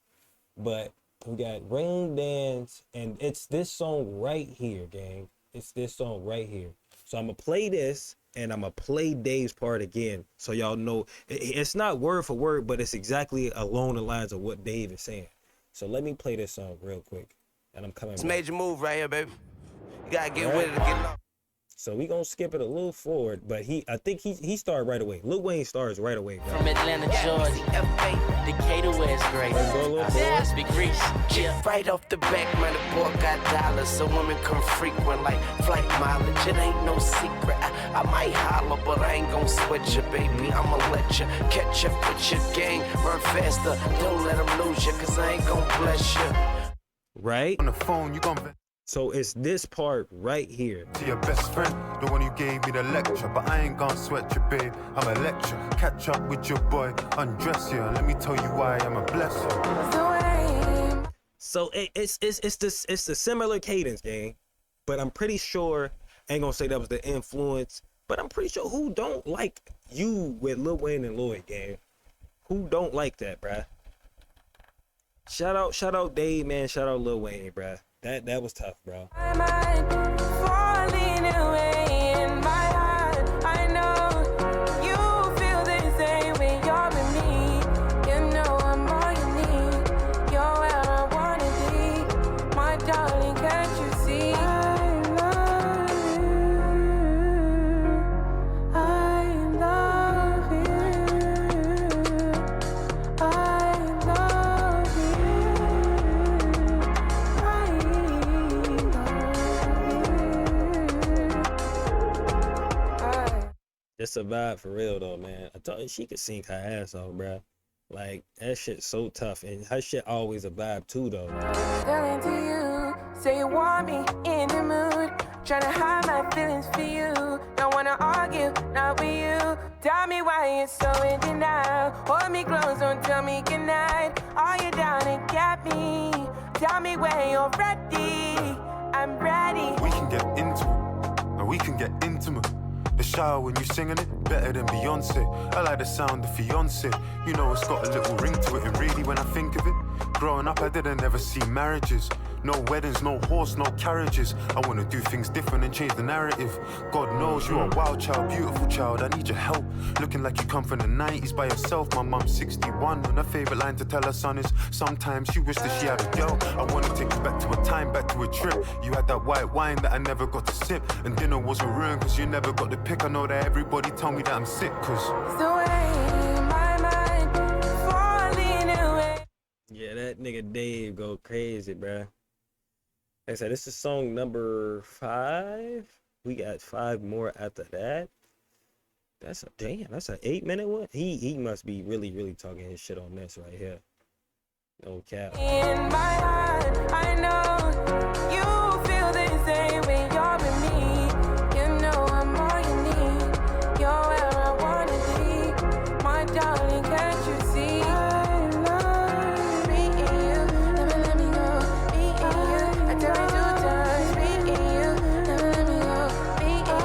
But we got Rain Dance, and it's this song right here, gang. It's this song right here. So I'm gonna play this, and I'm gonna play Dave's part again, so y'all know it's not word for word, but it's exactly along the lines of what Dave is saying. So let me play this song real quick, and I'm coming. It's back. a major move right here, baby. You gotta get with it to get low. So we gonna skip it a little forward, but I think he started right away. Lil Wayne starts right away, bro. From Atlanta, Georgia, Decatur, where it's great. Let's go, Lil Boy. Speak Greece. Yeah. Right off the back, man, the boy got dollars, so women come frequent like flight mileage. It ain't no secret. I might holler, but I ain't gon' sweat you, baby. I'ma let you catch up with your gang. Run faster, don't let them lose you, cause I ain't gon' bless you. Right? On the phone, you gon' vent So it's this part right here. to your best friend, the one who gave me the lecture. But I ain't gon' sweat you, babe, I'm a lecture. Catch up with your boy, undress you, and let me tell you why I'm a blessing. So it's the similar cadence, gang. But I'm pretty sure, I ain't gonna say that was the influence, but I'm pretty sure who don't like You with Lil Wayne and Lloyd, gang? Who don't like that, bruh? Shout out Dave, man. Shout out Lil Wayne, bruh. That was tough, bro. Falling away in my heart. I know you feel the same way you're with me. You know I'm all you need. You're where I wanna be. My darling, can't you see? I love you. I love you. I love you. It's a vibe for real though, man. I thought she could sing her ass off, bro. Like that shit's so tough, and her shit always a vibe too, though. Telling to you, say you want me in the mood. Tryna hide my feelings for you. Don't wanna argue, not with you. Tell me why you're so in denial. Hold me close, don't tell me goodnight. Are you down and get me? Tell me when you're ready. I'm ready. We can get into it, and we can get intimate. The shower when you singing it, better than Beyonce. I like the sound of fiance. You know it's got a little ring to it, and really when I think of it, growing up I didn't ever see marriages. No weddings, no horse, no carriages. I wanna do things different and change the narrative. God knows you're a wild child, beautiful child. I need your help. Looking like you come from the 90s by yourself. My mom's 61, and her favorite line to tell her son is sometimes she wished that she had a girl. I wanna take you back to a time, back to a trip. You had that white wine that I never got to sip, and dinner wasn't ruined cause you never got the pick. I know that everybody told me that I'm sick cause The way my mind falling away. Yeah, that nigga Dave go crazy, bruh. Like I said, this is song number 5. We got 5 more after that. That's a damn. That's an 8-minute one. He must be really talking his shit on this right here. No cap. In my heart, I know you feel the same when you're with me. You know I'm all you need. You're where I wanna be. My darling, can't you see? I love me and you. Never let me go. Me and you. I tell you 2 times. Me and you. Never let me go. Me and you.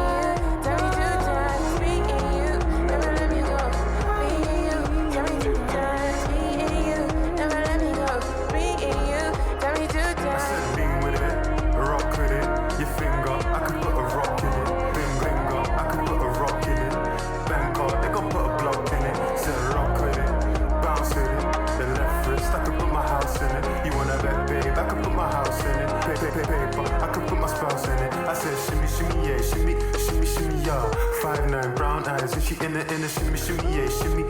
Tell me 2 times. Me and you. Never let me go. Me and you. Tell me 2 times. Me and you. Never let me go. Me and you. Tell me 2 I times. said lean with it, rock with it. Your finger, I could put a rock in it. Finger, I could put a rock in it. Banker, they gon' put a block in it. Said rock with it, bounce with it. The left wrist, I could put my house in it. You wanna bet, babe? I could put my house in it. Paper, I could put my spouse in it. I said shimmy, shimmy, yeah, shimmy, yeah. 5'9", brown eyes, and she in the shimmy, yeah, shimmy,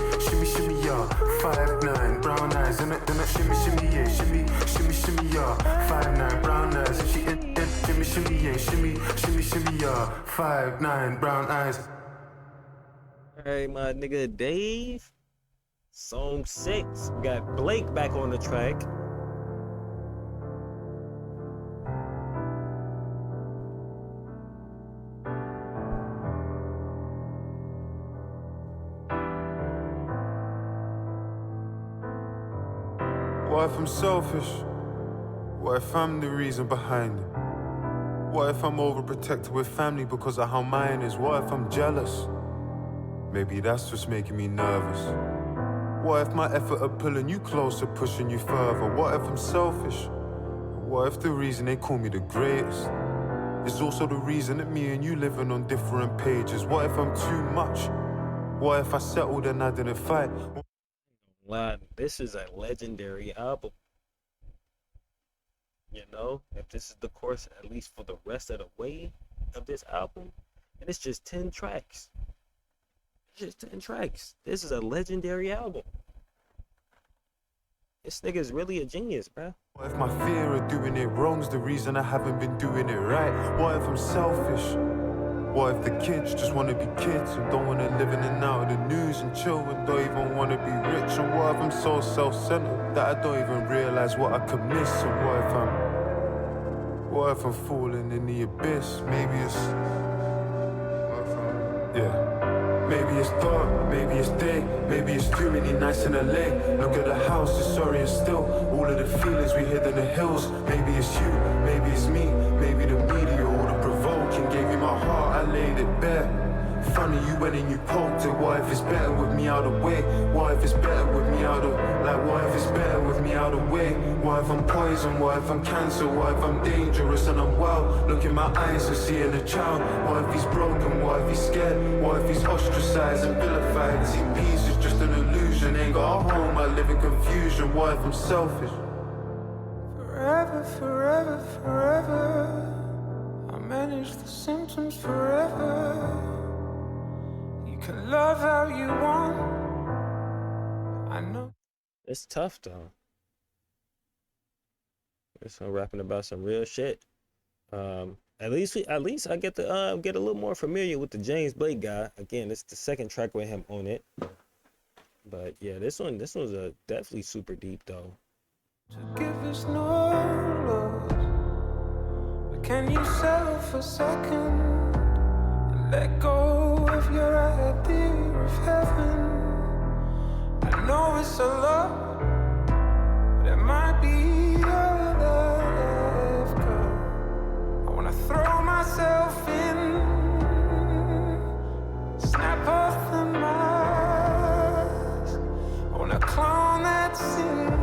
yeah. 5'9", brown eyes, in the shimmy, yeah, shimmy, yeah. 5'9", brown eyes, and she in shimmy, yeah, shimmy, yeah. 5'9", brown eyes. Alright, my nigga Dave. Song 6. We got Blake back on the track. What if I'm selfish? What if I'm the reason behind it? What if I'm overprotected with family because of how mine is? What if I'm jealous? Maybe that's what's making me nervous. What if my effort of pulling you closer, pushing you further? What if I'm selfish? What if the reason they call me the greatest is also the reason that me and you living on different pages? What if I'm too much? What if I settled and I didn't fight? Line, this is a legendary album. You know, if this is the course, at least for the rest of the way of this album, and it's just 10 tracks. It's just 10 tracks. This is a legendary album. This nigga's really a genius, bro. What if my fear of doing it wrong's the reason I haven't been doing it right? What if I'm selfish? What if the kids just wanna be kids and don't wanna live in and out of the news and chill and don't even wanna be rich? And what if I'm so self-centered that I don't even realize what I could miss? And what if I'm falling in the abyss? Maybe it's maybe it's dark, maybe it's day, maybe it's too many nights in LA. Look at the house, it's sorry and still. All of the feelings we hid in the hills. Maybe it's you, maybe it's me, maybe the media or the provoking. Gave you my heart, I laid it bare. Funny you went and you poked it. What if it's better with me out of way? What if it's better with me out of what if it's better with me out of way? What if I'm poison? What if I'm cancer? What if I'm dangerous and I'm wild? Look in my eyes and seeing a child. What if he's broken? What if he's scared? What if he's ostracized and vilified? See, peace is just an illusion. Ain't got a home, I live in confusion. What if I'm selfish? Forever, forever, forever. I manage the symptoms forever. You can love how you want. I know. It's tough though. It's rapping about some real shit. At least I get to get a little more familiar with the James Blake guy. Again, it's the second track with him on it. But yeah, this one's definitely super deep though. To give us no loss, but can you settle for a second and let go of your idea of heaven? I know it's a lot, but it might be all I've got. I wanna throw myself in, snap off the mask. I wanna clone that scene.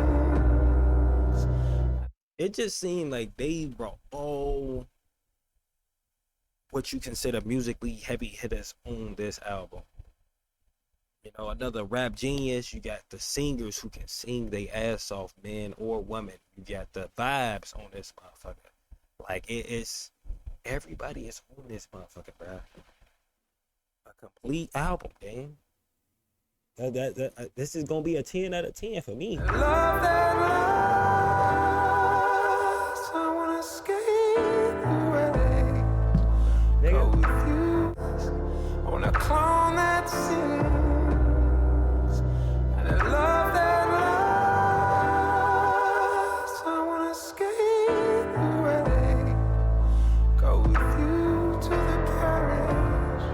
It just seemed like they brought all what you consider musically heavy hitters on this album. You know, another rap genius. You got the singers who can sing their ass off, men or women. You got the vibes on this motherfucker. Like it's everybody is on this motherfucker, bro. A complete album, damn. This is gonna be a 10 out of 10 for me. Love that lasts, I wanna skate away. Nigga. it seems. And a love that lasts. I wanna escape away, go with you to the parish.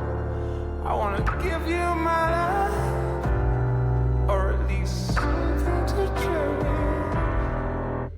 I wanna give you my life, or at least something to cherish.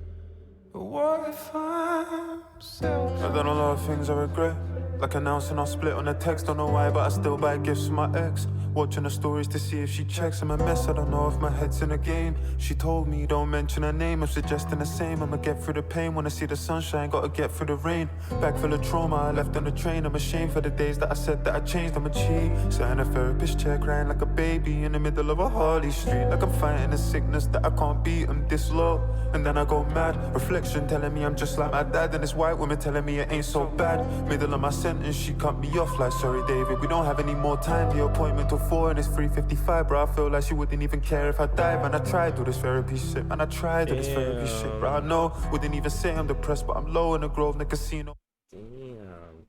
But what if I'm selfish? I've done a lot of things I regret. Like announcing our split on a text, don't know why, but I still buy gifts for my ex. Watching her stories to see if she checks. I'm a mess, I don't know if my head's in a game. She told me don't mention her name, I'm suggesting the same. I'ma get through the pain, wanna see the sunshine, gotta get through the rain. Bag full of trauma, I left on the train. I'm ashamed for the days that I said that I changed, I'm a cheat. Sat in a therapist chair crying like a baby in the middle of a Harley Street. Like I'm fighting a sickness that I can't beat, I'm this low. And then I go mad, reflection telling me I'm just like my dad. And this white woman telling me it ain't so bad. Middle of my sentence, she cut me off like, sorry David, we don't have any more time. The appointment till 4 and it's 3:55, bro. I feel like she wouldn't even care if I died. Man, I tried do this therapy shit, man, I tried do this therapy shit, bro. I know, wouldn't even say I'm depressed, but I'm low in the Grove, in the casino. Damn.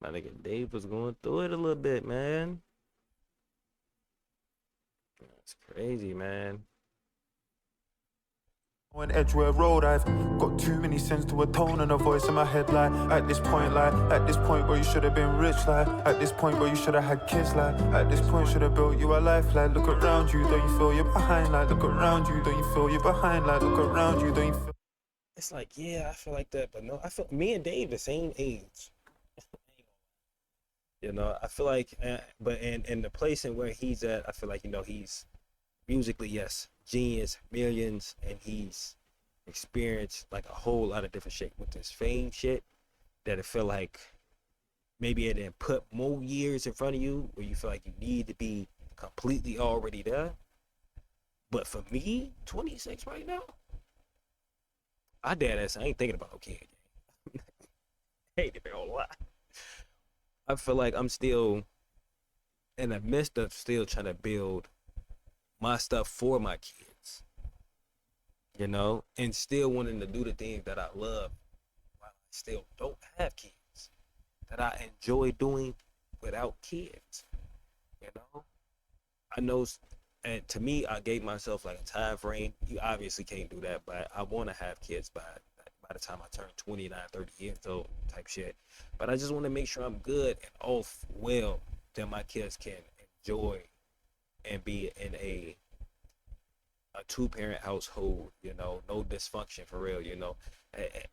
My nigga Dave was going through it a little bit, man. That's crazy, man. On Edgeware Road, I've got too many sins to atone, and a voice in my head like, at this point, where you should have been rich, like, at this point where you should have had kids, like, at this point should have built you a life, like, look around you, don't you feel you're behind, like, look around you, don't you feel you're behind, like, look around you, don't you feel. It's like, yeah, I feel like that, but no, I feel me and Dave the same age. You know, I feel like, but in the place in where he's at, I feel like, you know, he's musically, yes, genius, millions, and he's experienced like a whole lot of different shit with this fame shit that I feel like maybe it didn't put more years in front of you where you feel like you need to be completely already there. But for me, 26 right now, I ain't thinking about no kid. Ain't even gonna lie. I feel like I'm still in the midst of still trying to build my stuff for my kids, you know, and still wanting to do the things that I love while I still don't have kids, that I enjoy doing without kids, you know. I know, and to me, I gave myself like a time frame. You obviously can't do that, but I want to have kids by the time I turn 29, 30 years old type shit. But I just want to make sure I'm good and off well, that my kids can enjoy and be in a 2-parent household, you know, no dysfunction for real, you know. It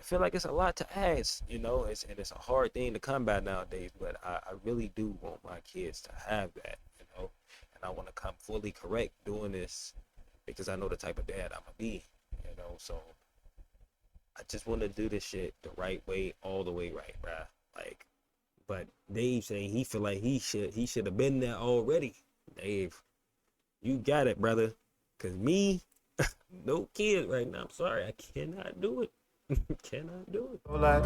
feel like it's a lot to ask, you know, it's a hard thing to come by nowadays, but I really do want my kids to have that, you know, and I want to come fully correct doing this because I know the type of dad I'm gonna be, you know. So I just want to do this shit the right way, all the way right, bruh. Like, but Dave saying he feel like he should have been there already. Dave, you got it, brother. Cause me, no kids right now. I'm sorry, I cannot do it. Cannot do it. Like,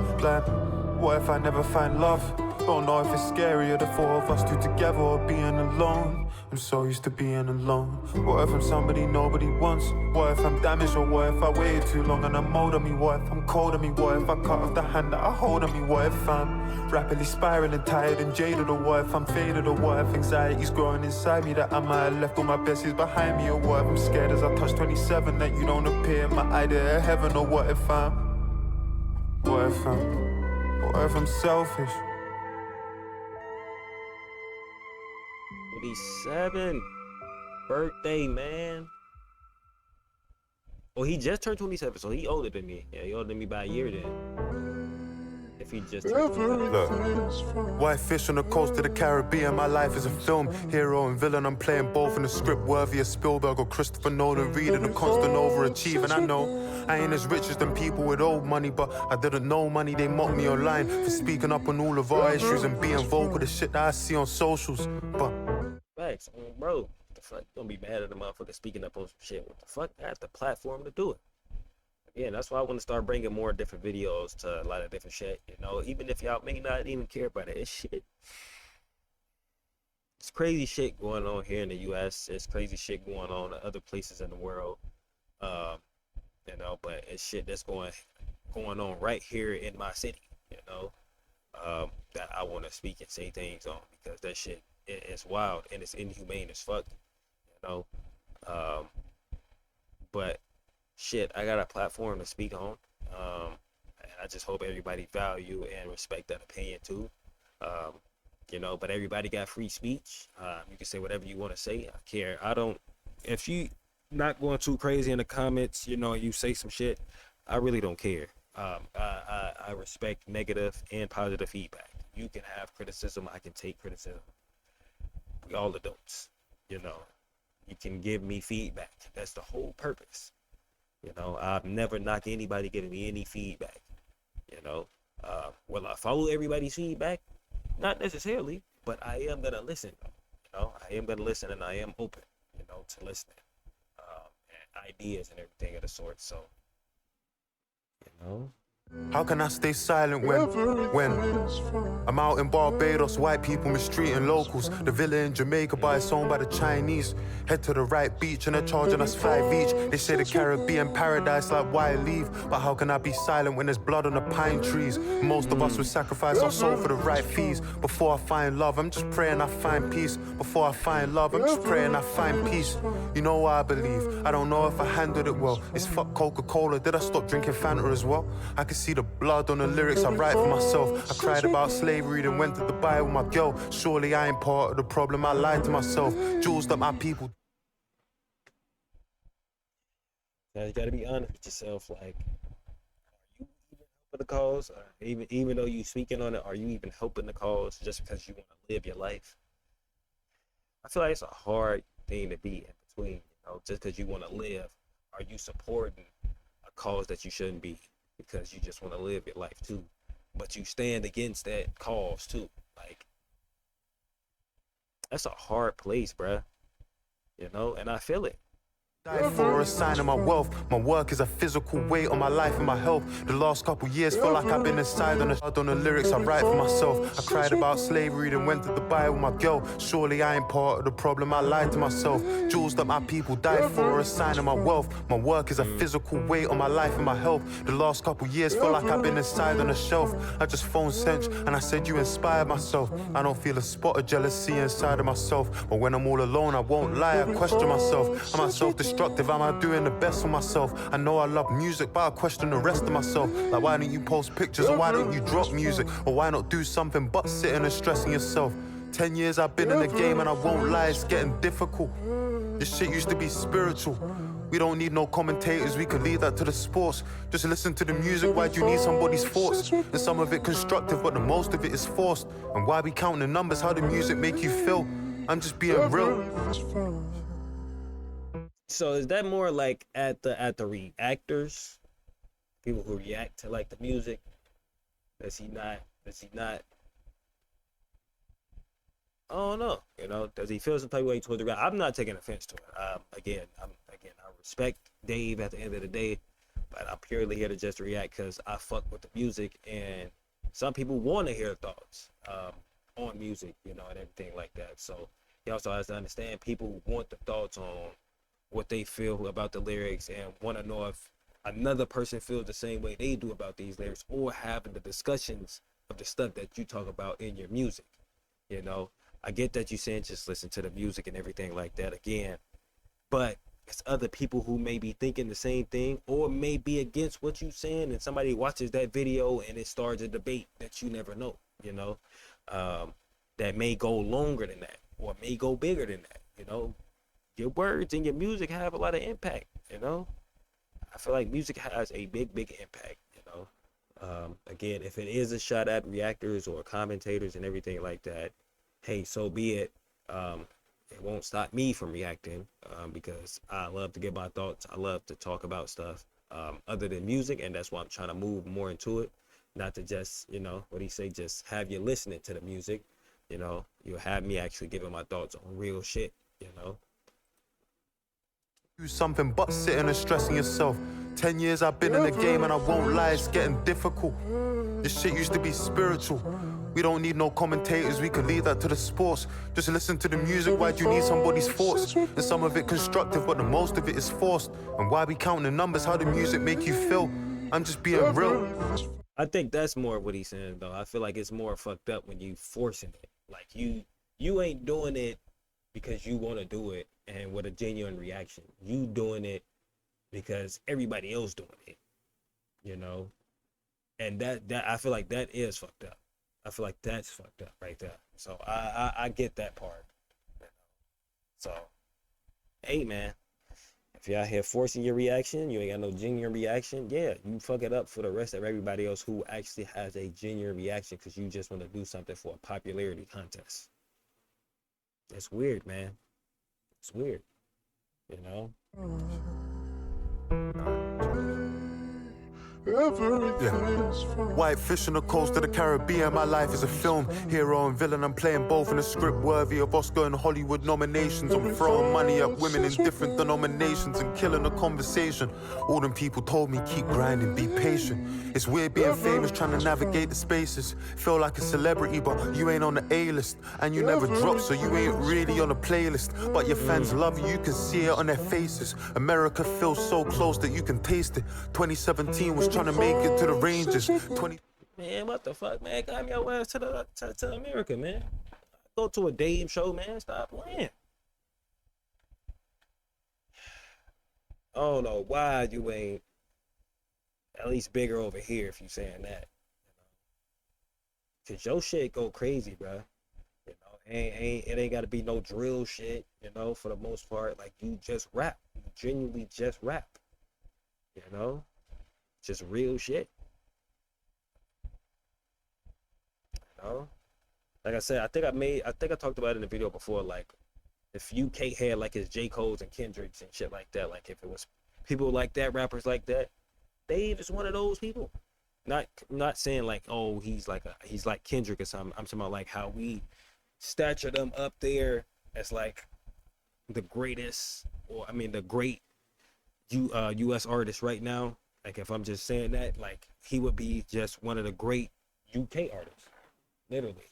what if I never find love? Don't know if it's scarier, the 4 of us 2 together or being alone. I'm so used to being alone. What if I'm somebody nobody wants? What if I'm damaged, or what if I waited too long and I'm old on me? What if I'm cold on me? What if I cut off the hand that I hold on me? What if I'm rapidly spiraling, tired and jaded? Or what if I'm faded? Or what if anxiety's growing inside me, that I might have left all my blessings behind me? Or what if I'm scared as I touch 27 that you don't appear in my idea of heaven? Or what if I'm selfish? 27 birthday, man. Oh, he just turned 27, so he older than me. Yeah, he older than me by a year then. If he just turned 27. Look, white fish on the coast of the Caribbean. My life is a film, hero and villain. I'm playing both in a script worthy of Spielberg or Christopher Nolan. Reading a constant overachieving. I know I ain't as rich as them people with old money, but I didn't know money. They mocked me online for speaking up on all of our issues and being vocal. The shit that I see on socials, but Facts, bro. What the fuck? You gonna be mad at the motherfucker speaking up on some shit? What the fuck? I have the platform to do it. Yeah, that's why I want to start bringing more different videos to a lot of different shit. You know, even if y'all may not even care about it, it's crazy shit going on here in the U.S. It's crazy shit going on in other places in the world. You know, but it's shit that's going on right here in my city. You know, that I want to speak and say things on, because that shit it's wild and it's inhumane as fuck, you know. Um, but shit, I got a platform to speak on. And I just hope everybody value and respect that opinion too. Um, you know, but everybody got free speech. You can say whatever you want to say. I care. I don't. If you not going too crazy in the comments, you know, you say some shit, I really don't care. I respect negative and positive feedback. You can have criticism. I can take criticism. We all adults, you know. You can give me feedback. That's the whole purpose. You know, I've never knocked anybody giving me any feedback. You know, will I follow everybody's feedback? Not necessarily, but I am gonna listen. You know, I am gonna listen, and I am open, you know, to listening, and ideas and everything of the sort. So, you know. How can I stay silent when I'm out in Barbados, white people mistreating locals? The villa in Jamaica, but it's owned by the Chinese. Head to the right beach and they're charging us 5 each. They say the Caribbean paradise, like why leave? But how can I be silent when there's blood on the pine trees? Most of us would sacrifice our soul for the right fees. Before I find love, I'm just praying I find peace. Before I find love, I'm just praying I find peace. You know what I believe? I don't know if I handled it well. It's fuck Coca-Cola, did I stop drinking Fanta as well? I can see the blood on the lyrics I write for myself. I cried about slavery, then went to Dubai with my girl. Surely I ain't part of the problem, I lied to myself. Jewels that my people. Now you gotta be honest with yourself. Like, are you even helping the cause? Or even though you speaking on it, are you even helping the cause just because you want to live your life? I feel like it's a hard thing to be in between. You know, just because you want to live, are you supporting a cause that you shouldn't be? Because you just want to live your life too, but you stand against that cause too. Like, that's a hard place, bruh. You know, and I feel it. Die for a sign of my wealth. My work is a physical weight on my life and my health. The last couple years feel like I've been inside on the lyrics I write for myself. I cried about slavery, then went to Dubai with my girl. Surely I ain't part of the problem, I lied to myself. Jewels that my people died for are a sign of my wealth. My work is a physical weight on my life and my health. The last couple years feel like I've been inside on a shelf. I just phoned Sench and I said you inspired myself. I don't feel a spot of jealousy inside of myself. But when I'm all alone, I won't lie, I question myself. Am I self-destructive? Am I doing the best for myself? I know I love music, but I question the rest of myself. Like, why don't you post pictures, or why don't you drop music? Or why not do something but sitting and stressing yourself? 10 years I've been in the game and I won't lie, it's getting difficult. This shit used to be spiritual. We don't need no commentators, we can leave that to the sports. Just listen to the music, why do you need somebody's thoughts? And some of it constructive, but the most of it is forced. And why we counting the numbers, how the music make you feel? I'm just being real. So is that more like at the reactors, people who react to like the music? Does he not? I don't know. You know, does he feel some type of way towards the rap? I'm not taking offense to it. Again, I respect Dave at the end of the day, but I'm purely here to just react because I fuck with the music, and some people want to hear thoughts on music, you know, and everything like that. So he also has to understand people want the thoughts on what they feel about the lyrics and want to know if another person feels the same way they do about these lyrics, or having the discussions of the stuff that you talk about in your music. You know, I get that you saying just listen to the music and everything like that again, but it's other people who may be thinking the same thing or may be against what you saying, and somebody watches that video and it starts a debate that you never know, you know, that may go longer than that or may go bigger than that, you know. Your words and your music have a lot of impact, you know. I feel like music has a big impact, you know. Again, if it is a shot at reactors or commentators and everything like that, hey, so be it. It won't stop me from reacting because I love to get my thoughts. I love to talk about stuff other than music, and that's why I'm trying to move more into it. Not to just, you know, what he say, just have you listening to the music, you know. You'll have me actually giving my thoughts on real shit, you know. Do something but sitting and stressing yourself. 10 years I've been in the game and I won't lie, it's getting difficult. This shit used to be spiritual. We don't need no commentators, we can leave that to the sports. Just listen to the music, why do you need somebody's thoughts? And some of it constructive, but the most of it is forced. And why we counting the numbers, how the music make you feel? I'm just being real. I think that's more what he's saying, though. I feel like it's more fucked up when you forcing it. Like, you you ain't doing it because you want to do it and with a genuine reaction. You doing it because everybody else doing it, you know? And that I feel like that is fucked up. I feel like that's fucked up right there. So I get that part. So, hey man, if you're out here forcing your reaction, you ain't got no genuine reaction, yeah, you fuck it up for the rest of everybody else who actually has a genuine reaction because you just want to do something for a popularity contest. It's weird, man. It's weird, you know? White fish on the coast of the Caribbean, my life is a film. Hero and villain, I'm playing both in a script worthy of Oscar and Hollywood nominations. I'm throwing money at women in different denominations and killing the conversation. All them people told me keep grinding, be patient. It's weird being famous, trying to navigate the spaces. Feel like a celebrity, but you ain't on the A-list. And you never drop, so you ain't really on the playlist. But your fans love you, you can see it on their faces. America feels so close that you can taste it. 2017 was trying to make it to the Rangers. Man, what the fuck, man? Come your ass to America, man. Go to a Dame show, man. Stop playing. I don't know why you ain't at least bigger over here if you saying that. Cause your shit go crazy, bro. You know, it ain't gotta be no drill shit, you know, for the most part. Like, you just rap. You genuinely just rap. You know? Just real shit. You know? Like I said, I think I talked about it in the video before, like, if UK had like his J. Cole's and Kendrick's and shit like that, like if it was people like that, rappers like that, Dave is one of those people. Not saying like, oh, he's like Kendrick or something. I'm talking about like how we stature them up there as like the greatest, or I mean the great US artist right now. Like if I'm just saying that, like he would be just one of the great UK artists, literally.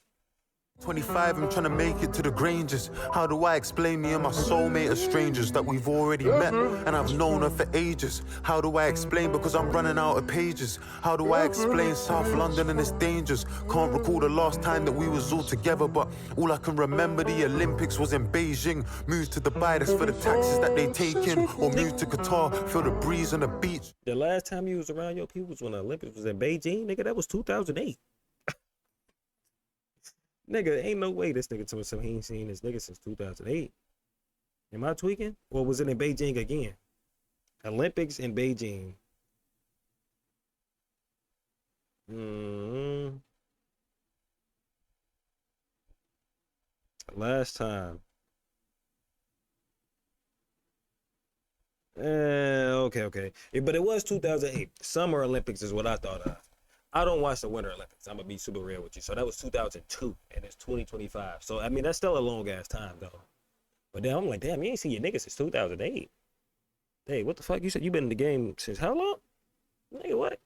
25, I'm trying to make it to the Grangers. How do I explain me and my soulmate are strangers that we've already met and I've known her for ages? How do I explain because I'm running out of pages? How do I explain South London and its dangers? Can't recall the last time that we was all together, but all I can remember the Olympics was in Beijing. Moved to Dubai, that's for the taxes that they take in, or moved to Qatar, feel the breeze on the beach. The last time you was around your people was when the Olympics was in Beijing, nigga. That was 2008. Nigga, ain't no way this nigga told me he ain't seen this nigga since 2008. Am I tweaking? Or was it in Beijing again? Olympics in Beijing. Last time. Okay. But it was 2008. Summer Olympics is what I thought of. I don't watch the Winter Olympics. I'm gonna be super real with you. So that was 2002, and it's 2025. So I mean, that's still a long ass time though. But then I'm like, damn, you ain't seen your niggas since 2008. Hey, what the fuck? You said you been in the game since how long? Nigga, what?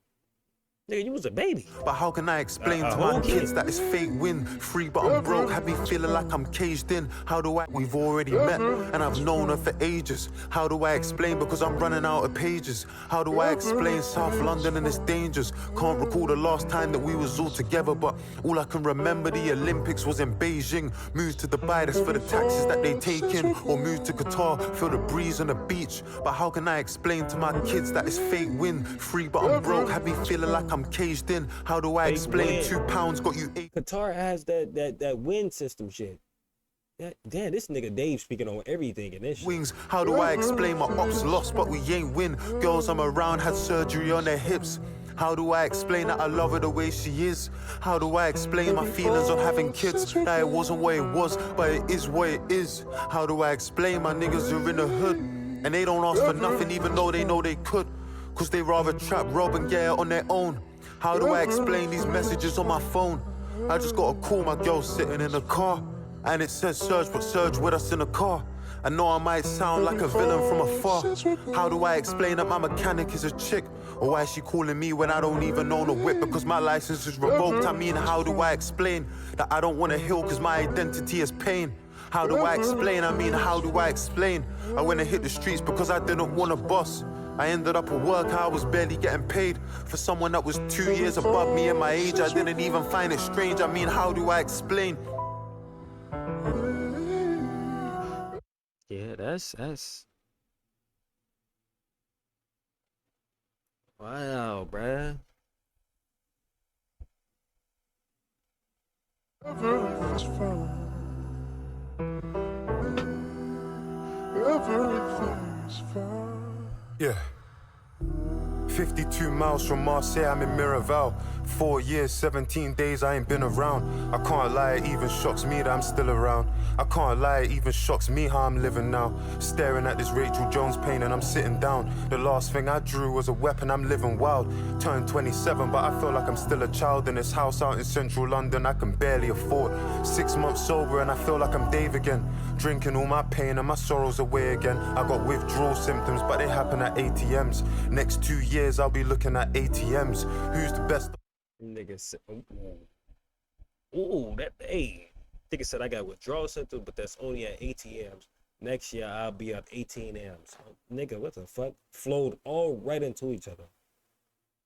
Nigga, you was a baby. But how can I explain to my kids that it's fake win? Free but I'm broke, have me feeling like I'm caged in. How do I? We've already met and I've known her for ages. How do I explain? Because I'm running out of pages. How do I explain South London and its dangers? Can't recall the last time that we was all together, but all I can remember the Olympics was in Beijing. Moved to Dubai, that's for the taxes that they take in, or moved to Qatar, feel the breeze on the beach. But how can I explain to my kids that it's fake win? Free but I'm broke, have me feeling like I'm caged in. How do I explain £2 got you 8? Qatar has that win system shit. Damn, this nigga Dave speaking on everything in this shit. Wings. How do I explain my ops lost but we ain't win? Girls I'm around had surgery on their hips. How do I explain that I love her the way she is? How do I explain my feelings on having kids? That it wasn't what it was, but it is what it is. How do I explain my niggas are in the hood and they don't ask for nothing even though they know they could? Cause they rather trap, rob and get it on their own. How do I explain these messages on my phone? I just got a call, my girl sitting in the car, and it says Surge, but Surge with us in the car. I know I might sound like a villain from afar. How do I explain that my mechanic is a chick? Or why is she calling me when I don't even own a whip? Because my license is revoked. I mean, how do I explain that I don't want to heal because my identity is pain? How do I explain? I mean, how do I explain? I went and hit the streets because I didn't want a boss. I ended up at work, I was barely getting paid. For someone that was 2 years above me in my age, I didn't even find it strange. I mean, how do I explain? Yeah, that's wow, bruh. Yeah. 52 miles from Marseille, I'm in Miraval. 4 years, 17 days, I ain't been around. I can't lie, it even shocks me that I'm still around. I can't lie, it even shocks me how I'm living now. Staring at this Rachel Jones painting, I'm sitting down. The last thing I drew was a weapon, I'm living wild. Turned 27, but I feel like I'm still a child. In this house out in central London, I can barely afford. 6 months sober and I feel like I'm Dave again. Drinking all my pain and my sorrows away again. I got withdrawal symptoms, but they happen at ATMs. Next 2 years, I'll be looking at ATMs. Who's the best? Nigga said, ooh, that, hey. Nigga said I got withdrawal symptoms, but that's only at ATMs. Next year, I'll be at 18 M's. Nigga, what the fuck? Flowed all right into each other.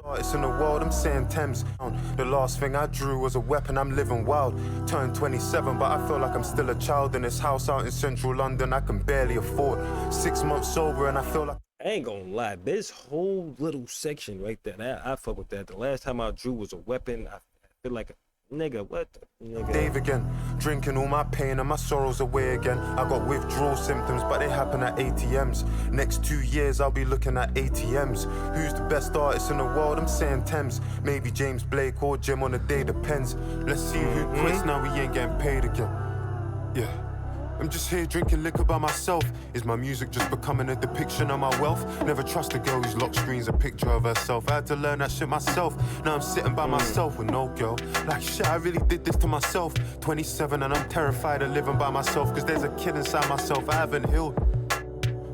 Artists in the world, I'm saying Thames. The last thing I drew was a weapon, I'm living wild. Turned 27, but I feel like I'm still a child. In this house out in central London, I can barely afford. 6 months sober and I feel like... I ain't gonna lie, this whole little section right there, I fuck with that. The last time I drew was a weapon. I feel like nigga, what the, nigga? Dave again, drinking all my pain and my sorrows away again. I got withdrawal symptoms, but they happen at ATMs. Next 2 years, I'll be looking at ATMs. Who's the best artist in the world? I'm saying Thames. Maybe James Blake or Jim on the day, depends. Let's see who quits now, we ain't getting paid again. Yeah. I'm just here drinking liquor by myself. Is my music just becoming a depiction of my wealth? Never trust a girl whose lock screen's a picture of herself. I had to learn that shit myself. Now I'm sitting by myself with no girl. Like shit, I really did this to myself. 27 and I'm terrified of living by myself. Cause there's a kid inside myself I haven't healed.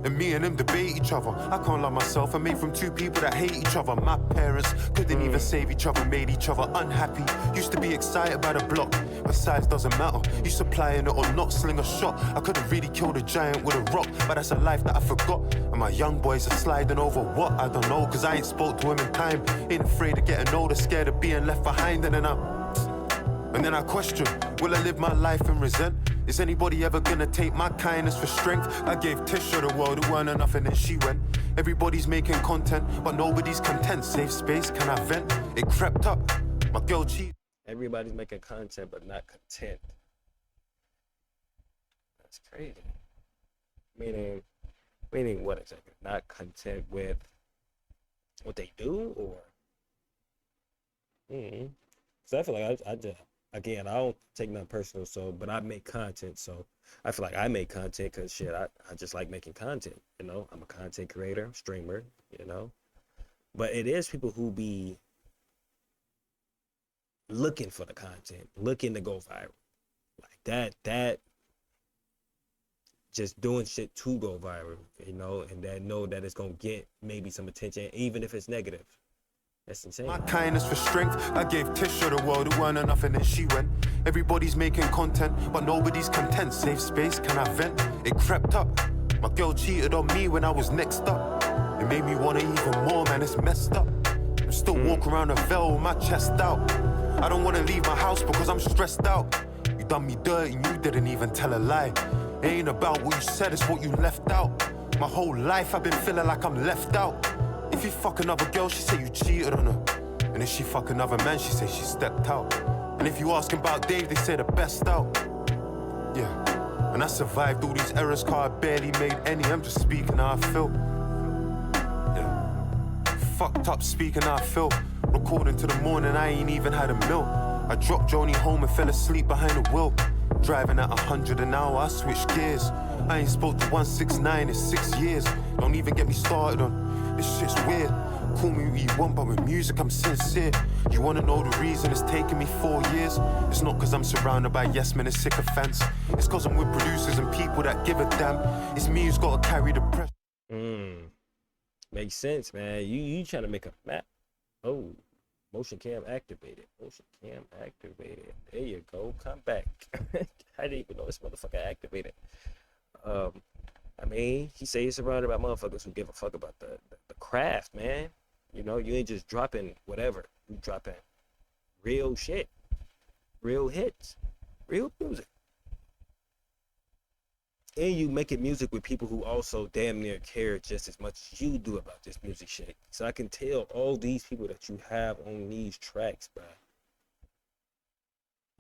And me and him debate each other. I can't love myself. I'm made from two people that hate each other. My parents couldn't even save each other, made each other unhappy. Used to be excited by the block, but size doesn't matter. You supplying it or not, sling a shot. I could've really killed a giant with a rock, but that's a life that I forgot. And my young boys are sliding over what? I don't know, cause I ain't spoke to him in time. Ain't afraid of getting older, scared of being left behind. And then I question, will I live my life and resent? Is anybody ever gonna take my kindness for strength? I gave Tisha the world, it weren't enough and then she went. Everybody's making content, but nobody's content. Safe space, can I vent? It crept up, my girl cheated. Everybody's making content, but not content. That's crazy. Meaning what exactly? Not content with what they do, or? So I feel like I just, again, I don't take nothing personal, so, but I make content, so I feel like I make content because shit, I just like making content, you know? I'm a content creator, streamer, you know? But it is people who be looking for the content, looking to go viral. Like that just doing shit to go viral, you know, and that know that it's gonna get maybe some attention, even if it's negative. That's insane. My kindness for strength, I gave Tisha the world, it weren't enough and then she went. Everybody's making content, but nobody's content. Safe space, can I vent? It crept up. My girl cheated on me when I was next up. It made me want it even more, man, it's messed up. I'm still walking around a veil with my chest out. I don't wanna leave my house because I'm stressed out. You done me dirty and you didn't even tell a lie. It ain't about what you said, it's what you left out. My whole life I've been feeling like I'm left out. If you fuck another girl, she say you cheated on her. And if she fuck another man, she say she stepped out. And if you ask about Dave, they say the best out. Yeah, and I survived all these errors, cause I barely made any. I'm just speaking how I feel. Yeah, fucked up speaking how I feel. Recording to the morning, I ain't even had a meal. I dropped Joni home and fell asleep behind the wheel. Driving at 100 an hour, I switched gears. I ain't spoke to 169 in 6 years. Don't even get me started on this shit's weird. Call me what you want, but with music I'm sincere. You wanna know the reason it's taken me 4 years? It's not cause I'm surrounded by yes men and sycophants. It's cause I'm with producers and people that give a damn. It's me who's gotta carry the pressure. Makes sense, man. You trying to make a map. Oh, motion cam activated. Motion cam activated. There you go. Come back. I didn't even know this motherfucker activated. I mean, he say he's surrounded by motherfuckers who give a fuck about the craft, man. You know, you ain't just dropping whatever. You dropping real shit, real hits, real music. and you making music with people who also damn near care just as much as you do about this music shit. So I can tell all these people that you have on these tracks, bro,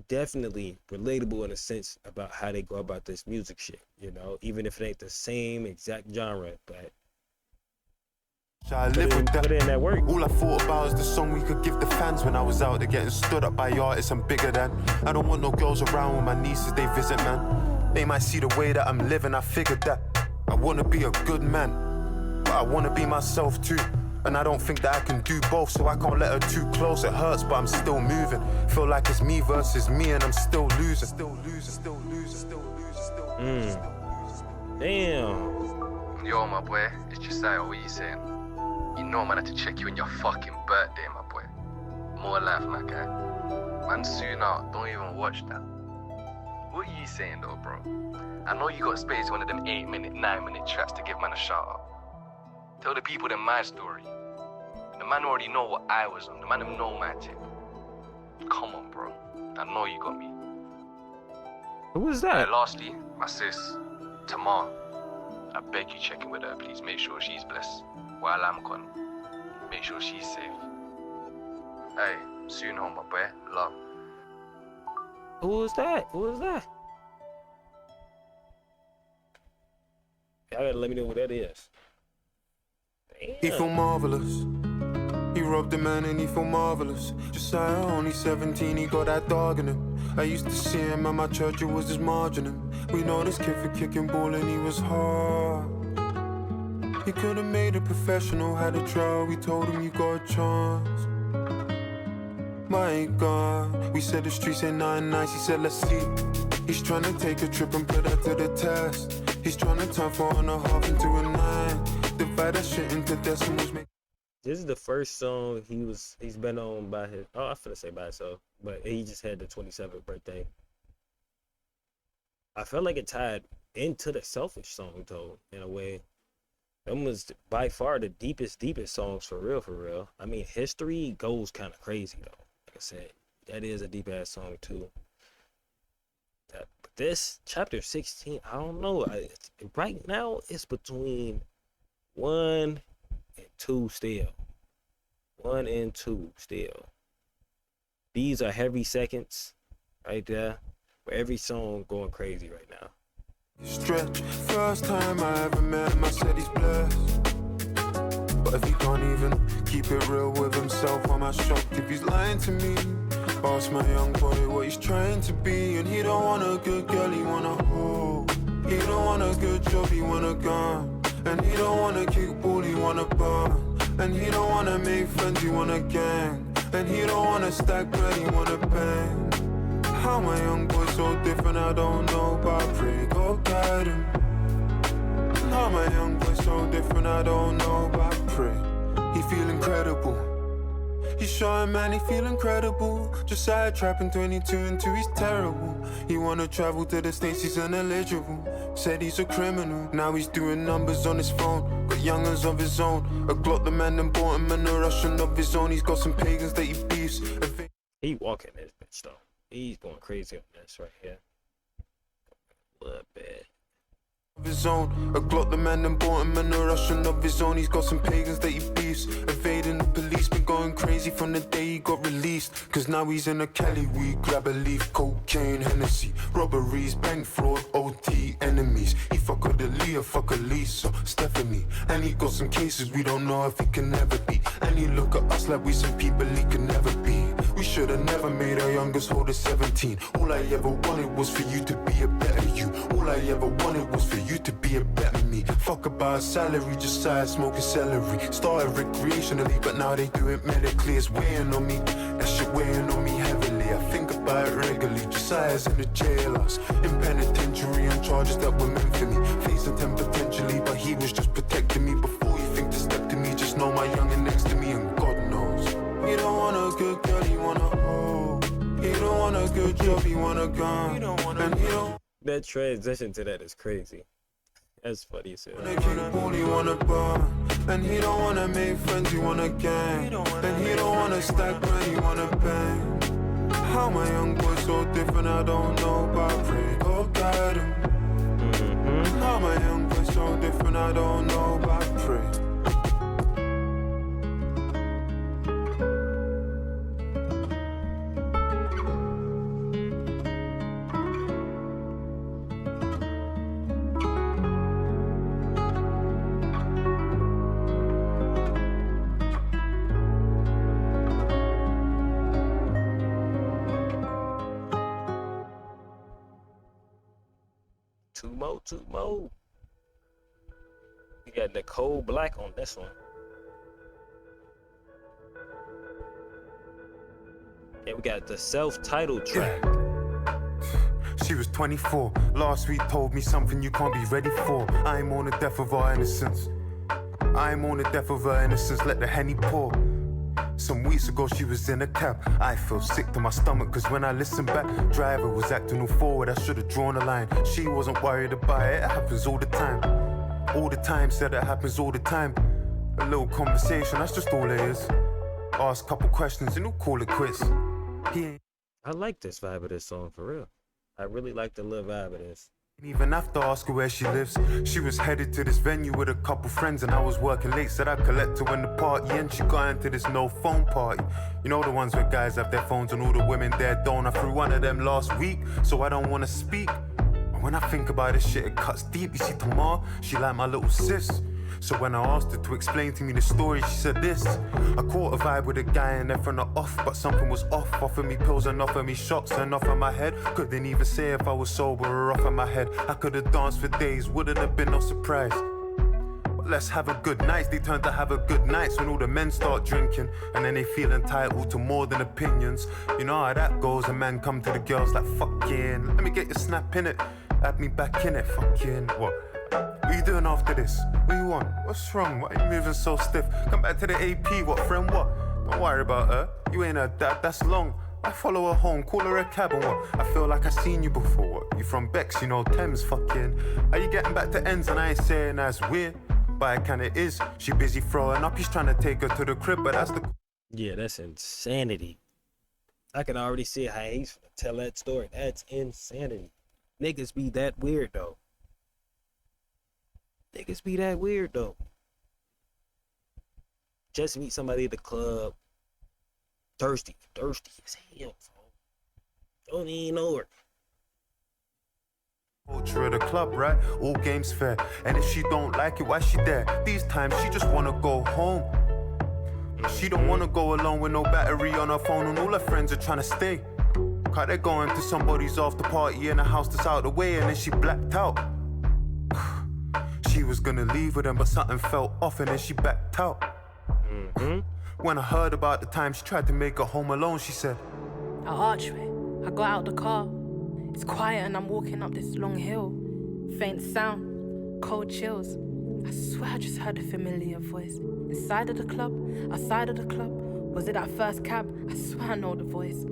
definitely relatable in a sense about how they go about this music shit, you know, even if it ain't the same exact genre, but I live with put in that work. All I thought about is the song we could give the fans when I was out there getting stood up by artists I'm bigger than. I don't want no girls around when my nieces they visit, man. They might see the way that I'm living, I figured that. I wanna be a good man, but I wanna be myself too. And I don't think that I can do both, so I can't let her too close. It hurts, but I'm still moving. Feel like it's me versus me and I'm still losing. Damn. Yo, my boy, it's Josiah, what you saying? You know I'm gonna have to check you on your fucking birthday, my boy. More life, my guy. Man, soon out, don't even watch that. What are you saying though, bro? I know you got space one of them 8-minute, 9-minute tracks to give man a shout out. Tell the people then my story. The man already know what I was on. The man them know my tip. Come on, bro. I know you got me. Who was that? Lastly, my sis, Tamar. I beg you check in with her, please. Make sure she's blessed. While I'm gone, make sure she's safe. Hey, soon home, my boy. Love. Who was that? Who was that? Y'all gotta let me know what that is. Damn. He feel marvelous. He robbed a man and he feel marvelous. Josiah, only 17, he got that dog in him. I used to see him at my church, it was just margin him. We know this kid for kicking ball and he was hard. He could have made a professional, had a trial, we told him you got a chance. My God, we said the streets ain't nothing nice, he said let's see. He's trying to take a trip and put that to the test. He's trying to turn 4.5 into a 9. Divide that shit into decimals, make. This is the first song he's been on by his, I finna say by himself, but he just had the 27th birthday. I felt like it tied into the Selfish song though, in a way. Them was by far the deepest songs for real. I mean, History goes kind of crazy though. Like I said, that is a deep ass song too. But this chapter 16, I don't know. Right now it's between 1 and 2 still. 1 and 2 still. These are heavy seconds right there. Where every song going crazy right now. Stretch, first time I ever met him, I said he's blessed. But if he can't even keep it real with himself, I'm shocked if he's lying to me. Ask my young boy what he's trying to be, and he don't want a good girl, he want a hoe. He don't want a good job, he want a gun. And he don't want a kick ball, he want a bar. And he don't want to make friends, he want a gang. And he don't want to stack bread, he want a bang. How my young boy so different, I don't know, but I pray God guide him. How my young boy so different, I don't know, but I pray. He feel incredible. He's showing man, he feel incredible. Just side trapping 22 and 2, he's terrible. He wanna travel to the States, he's ineligible. Said he's a criminal, now he's doing numbers on his phone. Got youngers of his own. A Glock the man and bought him and a Russian of his own. He's got some pagans that he beefs. He walking this bitch though. He's going crazy on this right here. A little bit. Of his own, a Glock the man and bought him and a Russian of his own. He's got some pagans that he beefs. Evading the police, been going crazy from the day he got released. Cause now he's in a Cali weed, grab a leaf, cocaine, Hennessy, robberies, bank fraud, OT, enemies. He fuck with Aaliyah, fuck Lisa, Stephanie. And he got some cases we don't know if he can ever be. And he look at us like we some people he can never be. We should've never made our youngest hold at 17. All I ever wanted was for you to be a better you. All I ever wanted was for you to be a better me. Fuck about a salary, just side smoking celery. Started recreationally, but now they do it medically. It's weighing on me, that shit weighing on me heavily. I think about it regularly. Josiah's in the jailhouse, in penitentiary on charges that were meant for me. Facing 10 potentially, but he was just protecting me. Before you think to step to me, just know my youngin' next to me, and God knows. He don't want a good girl, he want a hoe. He don't want a good job, he want a gun. And he don't. That transition to that is crazy. That's funny as hell. He want a bar, and he don't wanna make friends, he want a gang. And he don't wanna stack bread, he wanna bang. How my young boy so different, I don't know, but I pray God guide him. Two more. We got Nicole Black on this one. And we got the self-titled track. She was 24. Last week told me something you can't be ready for. I'm on the death of our innocence. Let the Henny pour. Some weeks ago she was in a cab. I feel sick to my stomach cause when I listen back, driver was acting all forward. I should have drawn a line. She wasn't worried about it. It happens all the time. Said it happens all the time. A little conversation, that's just all it is. Ask a couple questions and we'll call it quits. I like this vibe of this song, for real. I really like the little vibe of this. Even after ask her where she lives, she was headed to this venue with a couple friends and I was working late, said I'd collect her when the party ends. She got into this no phone party. You know the ones where guys have their phones and all the women there don't. I threw one of them last week, so I don't wanna speak. But when I think about this shit, it cuts deep. You see Tamar, she like my little sis. So when I asked her to explain to me the story, she said this. I caught a vibe with a guy and then from the off, but something was off. Offered me pills and offered me shots and off of my head. Couldn't even say if I was sober or off of my head. I could have danced for days, wouldn't have been no surprise. But let's have a good night. They turn to have a good nights when all the men start drinking. And then they feel entitled to more than opinions. You know how that goes, a man come to the girls like fucking, let me get your snap in it. Add me back in it, fucking what? What you doing after this? What you want? What's wrong? Why are you moving so stiff? Come back to the AP, what friend, what? Don't worry about her, you ain't her dad, that's long. I follow her home, call her a cab and what? I feel like I seen you before, what? You from Bex, you know Thames, fucking. Are you getting back to ends and I ain't saying that's weird? But it kinda is, she busy throwing up, he's trying to take her to the crib, but that's the... Yeah, that's insanity. I can already see how he's gonna tell that story. That's insanity. Niggas be that weird though. Just meet somebody at the club. Thirsty as hell, bro. Don't even know her. Culture of the club, right? All games fair. And if she don't like it, why she there? These times she just wanna go home. She don't wanna go alone with no battery on her phone and all her friends are trying to stay. Cause they're going to somebody's after party in a house that's out of the way and then she blacked out. She was gonna leave with them, but something felt off and then she backed out. When I heard about the time she tried to make her home alone, she said, At Archway, I got out the car. It's quiet and I'm walking up this long hill. Faint sound, cold chills. I swear I just heard a familiar voice. Inside of the club, outside of the club. Was it that first cab? I swear I know the voice.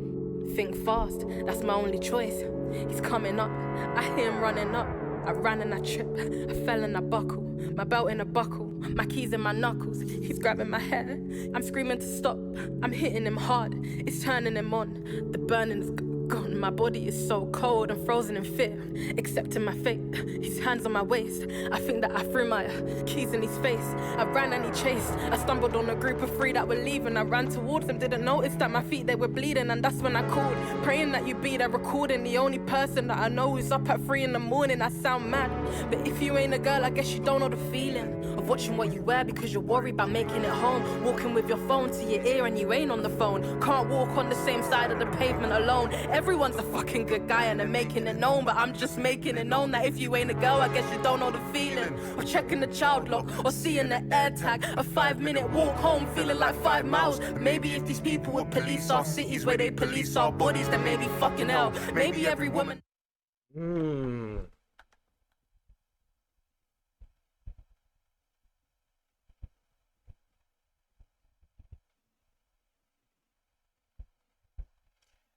Think fast, that's my only choice. He's coming up, I hear him running up. I ran and I tripped, I fell and I buckled. My belt in a buckle, my keys in my knuckles. He's grabbing my hair, I'm screaming to stop. I'm hitting him hard, it's turning him on. The burning is gone, my body is so cold. I'm frozen in fear, accepting my fate. His hands on my waist, I think that I threw my keys in his face. I ran and he chased, I stumbled on a group of three that were leaving. I ran towards them, didn't notice that my feet, they were bleeding. And that's when I called, praying that you'd be there recording. The only person that I know who's up at 3 in the morning. I sound mad, but if you ain't a girl, I guess you don't know the feeling of watching what you wear because you're worried about making it home. Walking with your phone to your ear and you ain't on the phone. Can't walk on the same side of the pavement alone. Everyone's a fucking good guy and they're making it known, but I'm just making it known that if you ain't a girl, I guess you don't know the feeling of checking the child lock or seeing the air tag. A 5-minute walk home feeling like 5 miles. Maybe if these people would police our cities where they police our bodies, then maybe fucking hell, maybe every woman.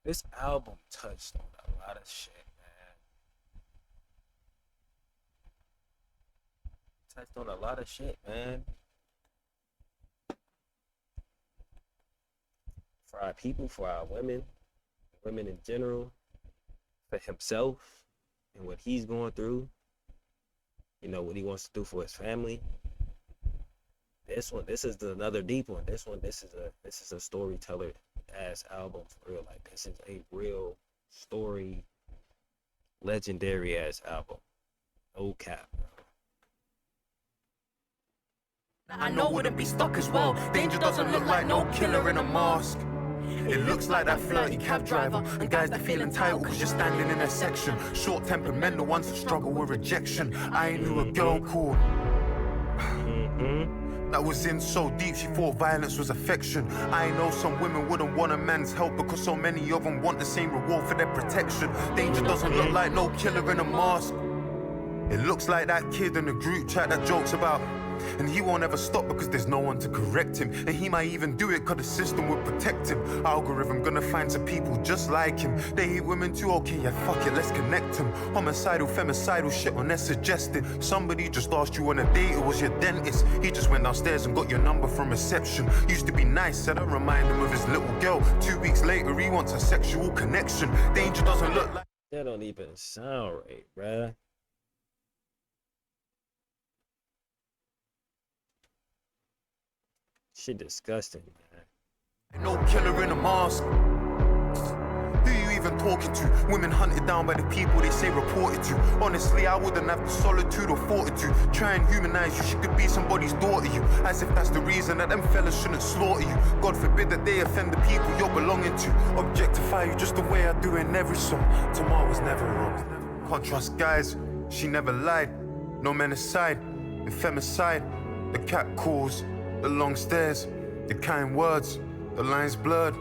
This album touched on a lot of shit, man. Touched on a lot of shit, man. For our people, for our women in general, for himself and what he's going through, you know, what he wants to do for his family. This is another deep one. This is a storyteller ass album for real. Like, this is a real story, legendary ass album. No cap, bro. I know wouldn't be stuck as well. Danger doesn't look like no killer in a mask. It looks like that flirty cab driver and guys that feel entitled cause you're standing in their section. Short-tempered men, the ones that struggle with rejection. I knew a girl called that was in so deep she thought violence was affection. I know some women wouldn't want a man's help because so many of them want the same reward for their protection. Danger doesn't look like no killer in a mask. It looks like that kid in the group chat that jokes about, and he won't ever stop because there's no one to correct him. And he might even do it cause the system would protect him. Algorithm gonna find some people just like him. They hate women too, okay, yeah, fuck it, let's connect him. Homicidal, femicidal shit when they're suggesting. Somebody just asked you on a date, it was your dentist. He just went downstairs and got your number from reception. Used to be nice, said I remind him of his little girl. 2 weeks later, he wants a sexual connection. Danger doesn't look like... That don't even sound right, bruh. Shit disgusting, man. No killer in a mask. Who you even talking to? Women hunted down by the people they say reported to. Honestly, I wouldn't have the solitude or fortitude. Try and humanize you, she could be somebody's daughter, you. As if that's the reason that them fellas shouldn't slaughter you. God forbid that they offend the people you're belonging to. Objectify you just the way I do in every song. Tomorrow was never wrong. Can't trust guys, she never lied. No men aside, femicide. The cat calls, the long stares, the kind words, the lines blurred.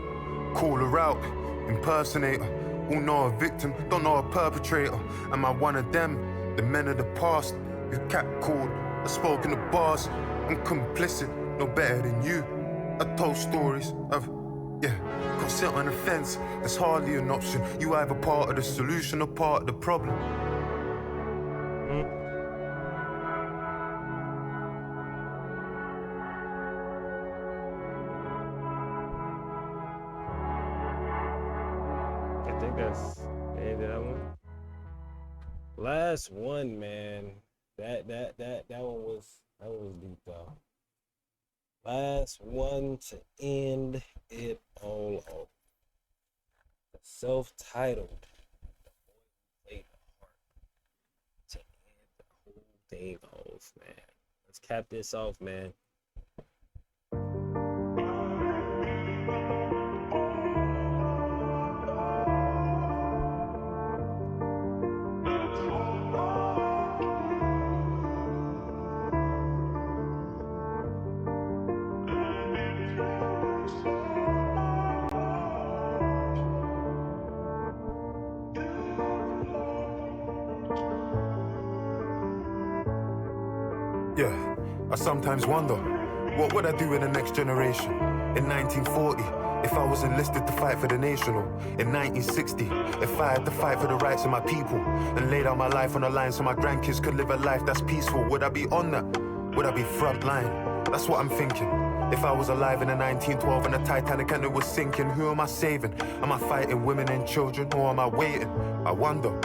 Call her out, impersonator. All know a victim, don't know a perpetrator. Am I one of them, the men of the past? Who catcalled, I spoke in the bars. I'm complicit, no better than you. I told stories of, can't sit on the fence. There's hardly an option. You either part of the solution or part of the problem. I think that's the end of that one. Last one, man. That one was deep though. Last one to end it all off. The self-titled played Harp to end the whole thing off, man. Let's cap this off, man. Yeah, I sometimes wonder, what would I do in the next generation? In 1940, if I was enlisted to fight for the nation, or in 1960, if I had to fight for the rights of my people and laid out my life on the line so my grandkids could live a life that's peaceful, would I be on that? Would I be front line? That's what I'm thinking. If I was alive in the 1912 and the Titanic and it was sinking, who am I saving? Am I fighting women and children, or am I waiting? I wonder.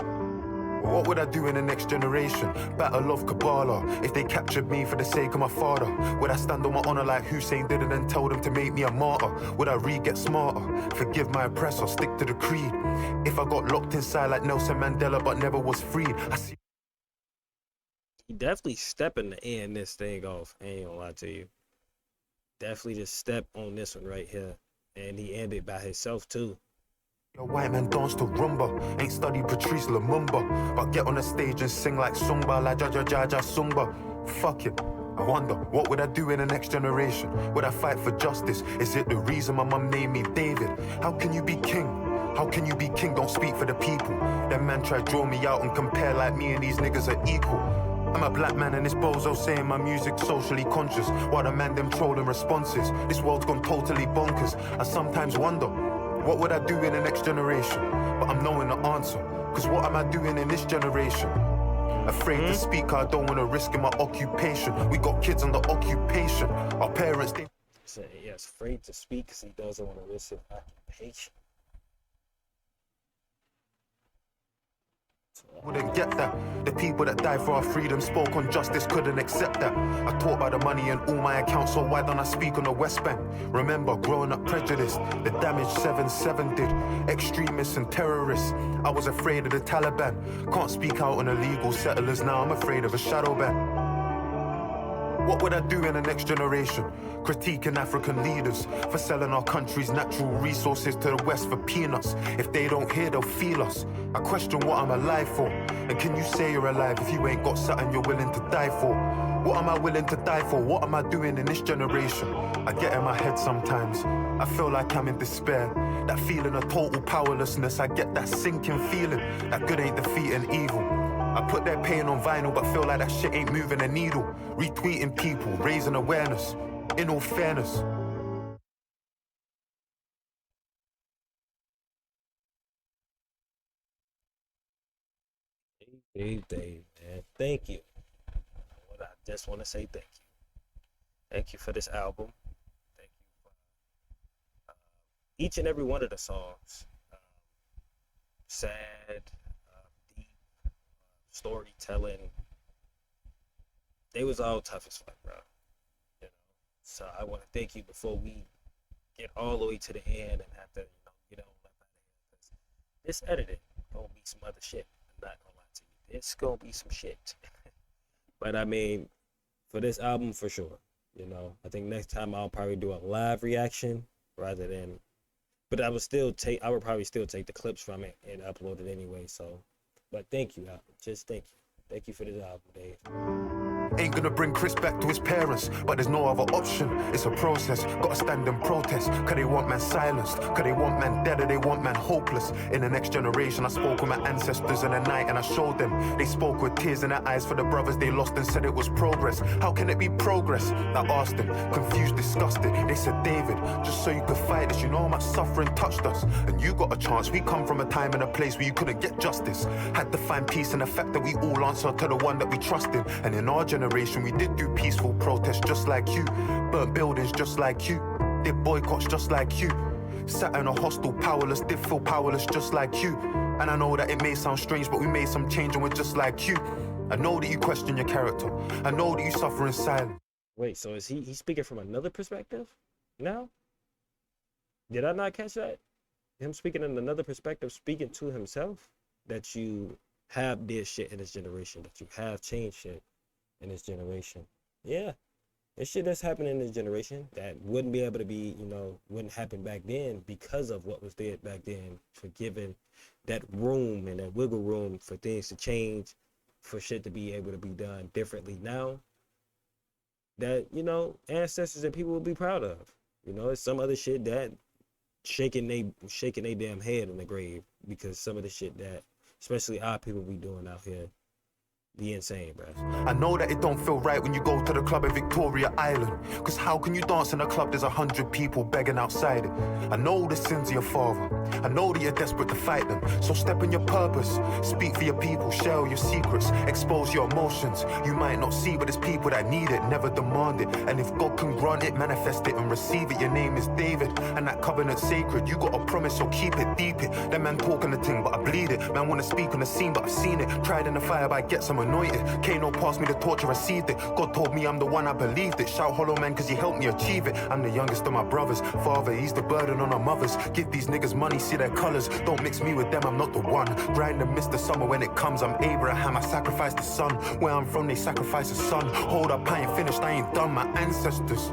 What would I do in the next generation? Battle of Kabbalah. If they captured me for the sake of my father, would I stand on my honor like Hussein did and then tell them to make me a martyr? Would I get smarter? Forgive my oppressor, stick to the creed. If I got locked inside like Nelson Mandela but never was freed, I see. He definitely stepping to end this thing off. I ain't gonna lie to you. Definitely just step on this one right here. And he ended by himself too. Your white man dance to rumba, ain't studied Patrice Lumumba, but get on the stage and sing like Sumba, like Jaja Sumba. Fuck it. I wonder, what would I do in the next generation? Would I fight for justice? Is it the reason my mum named me David? How can you be king? How can you be king? Don't speak for the people. Them man try draw me out and compare like me and these niggas are equal. I'm a black man and this bozo saying my music's socially conscious, while the man them trolling responses. This world's gone totally bonkers. I sometimes wonder, what would I do in the next generation? But I'm knowing the answer, cause what am I doing in this generation? Afraid to speak, I don't wanna risk in my occupation. We got kids on the occupation. Our parents, they... So, yes, afraid to speak because he doesn't want to risk his occupation. Wouldn't get that. The people that died for our freedom spoke on justice, couldn't accept that. I talk about the money in all my accounts, so why don't I speak on the West Bank? Remember, growing up prejudiced, the damage 7/7 did. Extremists and terrorists, I was afraid of the Taliban. Can't speak out on illegal settlers now, I'm afraid of a shadow ban. What would I do in the next generation? Critiquing African leaders for selling our country's natural resources to the West for peanuts. If they don't hear, they'll feel us. I question what I'm alive for. And can you say you're alive if you ain't got something you're willing to die for? What am I willing to die for? What am I doing in this generation? I get in my head sometimes. I feel like I'm in despair. That feeling of total powerlessness. I get that sinking feeling that good ain't defeating evil. I put their pain on vinyl, but feel like that shit ain't moving a needle. Retweeting people, raising awareness. In all fairness. Dave, man. Thank you. I just want to say thank you. Thank you for this album. Thank you for each and every one of the songs. Sad, deep, storytelling. They was all tough as fuck, bro. You know. So I want to thank you before we get all the way to the end and have to, get on left out of here. This editing gonna be some other shit. I'm not gonna lie to you. It's gonna be some shit. But I mean, for this album, for sure. I think next time I'll probably do a live reaction rather than. But I would probably still take the clips from it and upload it anyway. So, but thank you, Album. Just thank you. Thank you for this album, Dave. Ain't gonna bring Chris back to his parents, but there's no other option. It's a process, gotta stand and protest. Cause they want man silenced, cause they want man dead, or they want man hopeless. In the next generation, I spoke with my ancestors in the night and I showed them. They spoke with tears in their eyes for the brothers they lost and said it was progress. How can it be progress? I asked them, confused, disgusted. They said, David, just so you could fight this, you know how much suffering touched us. And you got a chance, we come from a time and a place where you couldn't get justice. Had to find peace in the fact that we all answer to the one that we trust in. And in our generation, we did do peaceful protests just like you. Burnt buildings just like you. Did boycotts just like you. Sat in a hostel powerless, did feel powerless just like you. And I know that it may sound strange, but we made some change and we're just like you. I know that you question your character. I know that you suffer in silence. Wait, so is he speaking from another perspective now? Did I not catch that? Him speaking in another perspective, speaking to himself? That you have did shit in this generation, that you have changed shit in this generation. Yeah, it's shit that's happening in this generation that wouldn't be able to be, wouldn't happen back then because of what was there back then, for giving that room and that wiggle room for things to change, for shit to be able to be done differently now. That, ancestors and people will be proud of. It's some other shit that shaking they damn head in the grave because some of the shit that especially our people be doing out here be insane, bro. I know that it don't feel right when you go to the club in Victoria Island. Cause how can you dance in a club there's 100 people begging outside it? I know the sins of your father. I know that you're desperate to fight them. So step in your purpose. Speak for your people. Share your secrets. Expose your emotions. You might not see, but there's people that need it, never demand it. And if God can grant it, manifest it and receive it. Your name is David, and that covenant's sacred. You got a promise, so keep it, deep it. That man talking the thing, but I bleed it. Man wanna speak on the scene, but I've seen it. Tried in the fire, but I get some anointed. Kano passed me the torch, I received it. God told me I'm the one, I believed it. Shout hollow man, cause he helped me achieve it. I'm the youngest of my brothers. Father, he's the burden on our mothers. Give these niggas money, see their colors. Don't mix me with them, I'm not the one. Grind and miss the summer when it comes. I'm Abraham, I sacrificed the son. Where I'm from, they sacrifice the son. Hold up, I ain't finished, I ain't done. My ancestors.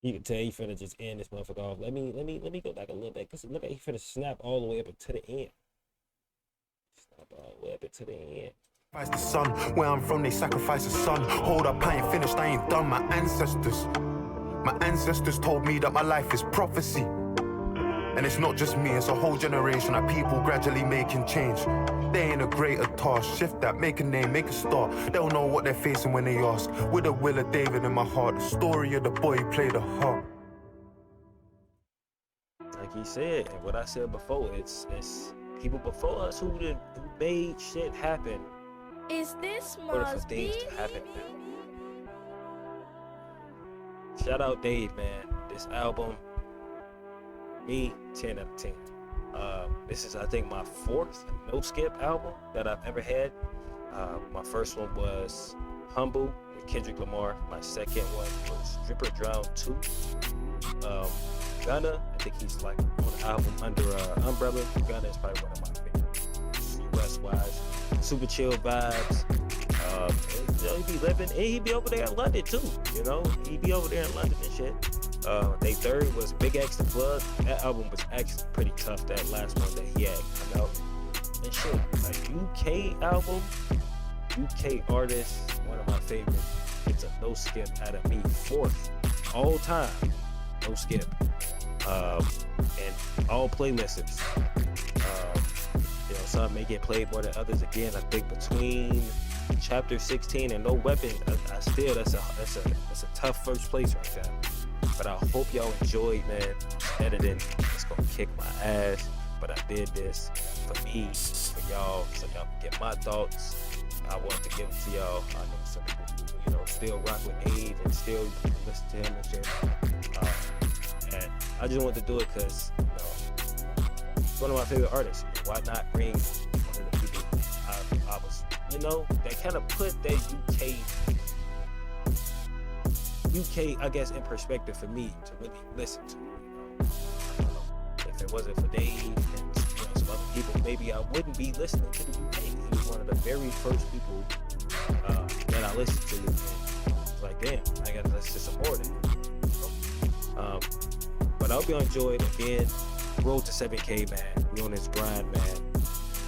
You can tell he finna just end this motherfucker off. Let me go back a little bit, cause look at he finna snap all the way up to the end. Snap all the way up to the end. The sun, where I'm from, they sacrifice the son. Hold up, I ain't finished, I ain't done. My ancestors told me that my life is prophecy. And it's not just me, it's a whole generation of people gradually making change. They ain't a greater task, shift that, make a name, make a start. They'll know what they're facing when they ask. With the will of David in my heart, the story of the boy who played the harp. Like he said, and what I said before, it's people before us who made shit happen. Is this for things to happen now. Shout out Dave, man. This album, me, 10 out of 10. This is, I think, my fourth no skip album that I've ever had. My first one was Humble with Kendrick Lamar. My second one was Dripper Drown 2. Gunna, I think he's like on the album under Umbrella. Gunna is probably one of my favorites, US wise. Super chill vibes. You know, he be living, and he be over there in London too. You know, he be over there in London and shit. They third was Big X the Plug. That album was actually pretty tough. That last one that he had come out and shit. Like UK album, UK artist, one of my favorites. It's a no skip out of me. Fourth all time, no skip. And all playlists. You know, some may get played more than others. Again, I think between Chapter 16 and No Weapon, I still that's a tough first place right there. But I hope y'all enjoyed, man. Editing, it's gonna kick my ass. But I did this for me, for y'all, so y'all can get my thoughts. I want to give it to y'all. I know some people who, you know, still rock with Ave and still listen to him and shit. And I just wanted to do it because, you know, he's one of my favorite artists. Why not bring one of the people I was, you know, that kind of put that UK, I guess, in perspective for me to really listen to. You know, if it wasn't for Dave and, you know, some other people, maybe I wouldn't be listening to the UK. He was one of the very first people that I listened to. And it's like, damn, I gotta listen to some more of that. But I hope y'all enjoyed. Again, road to 7K, man. We on this grind, man.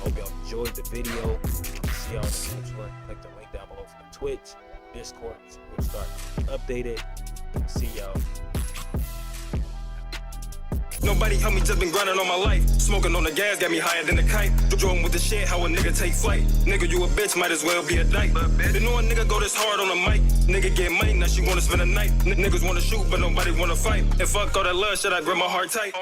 Hope y'all enjoyed the video. See y'all in the next one. Click the link down below for the Twitch, Discord. So we'll start updated. See y'all. Nobody helped me, just been grinding on my life. Smoking on the gas, got me higher than the kite. Drove with the shit, how a nigga take flight. Nigga, you a bitch, might as well be a dyke. Been know a nigga go this hard on the mic. Nigga get money, now she wanna spend a night. Niggas wanna shoot, but nobody wanna fight. And fuck all that love shit, I grip my heart tight.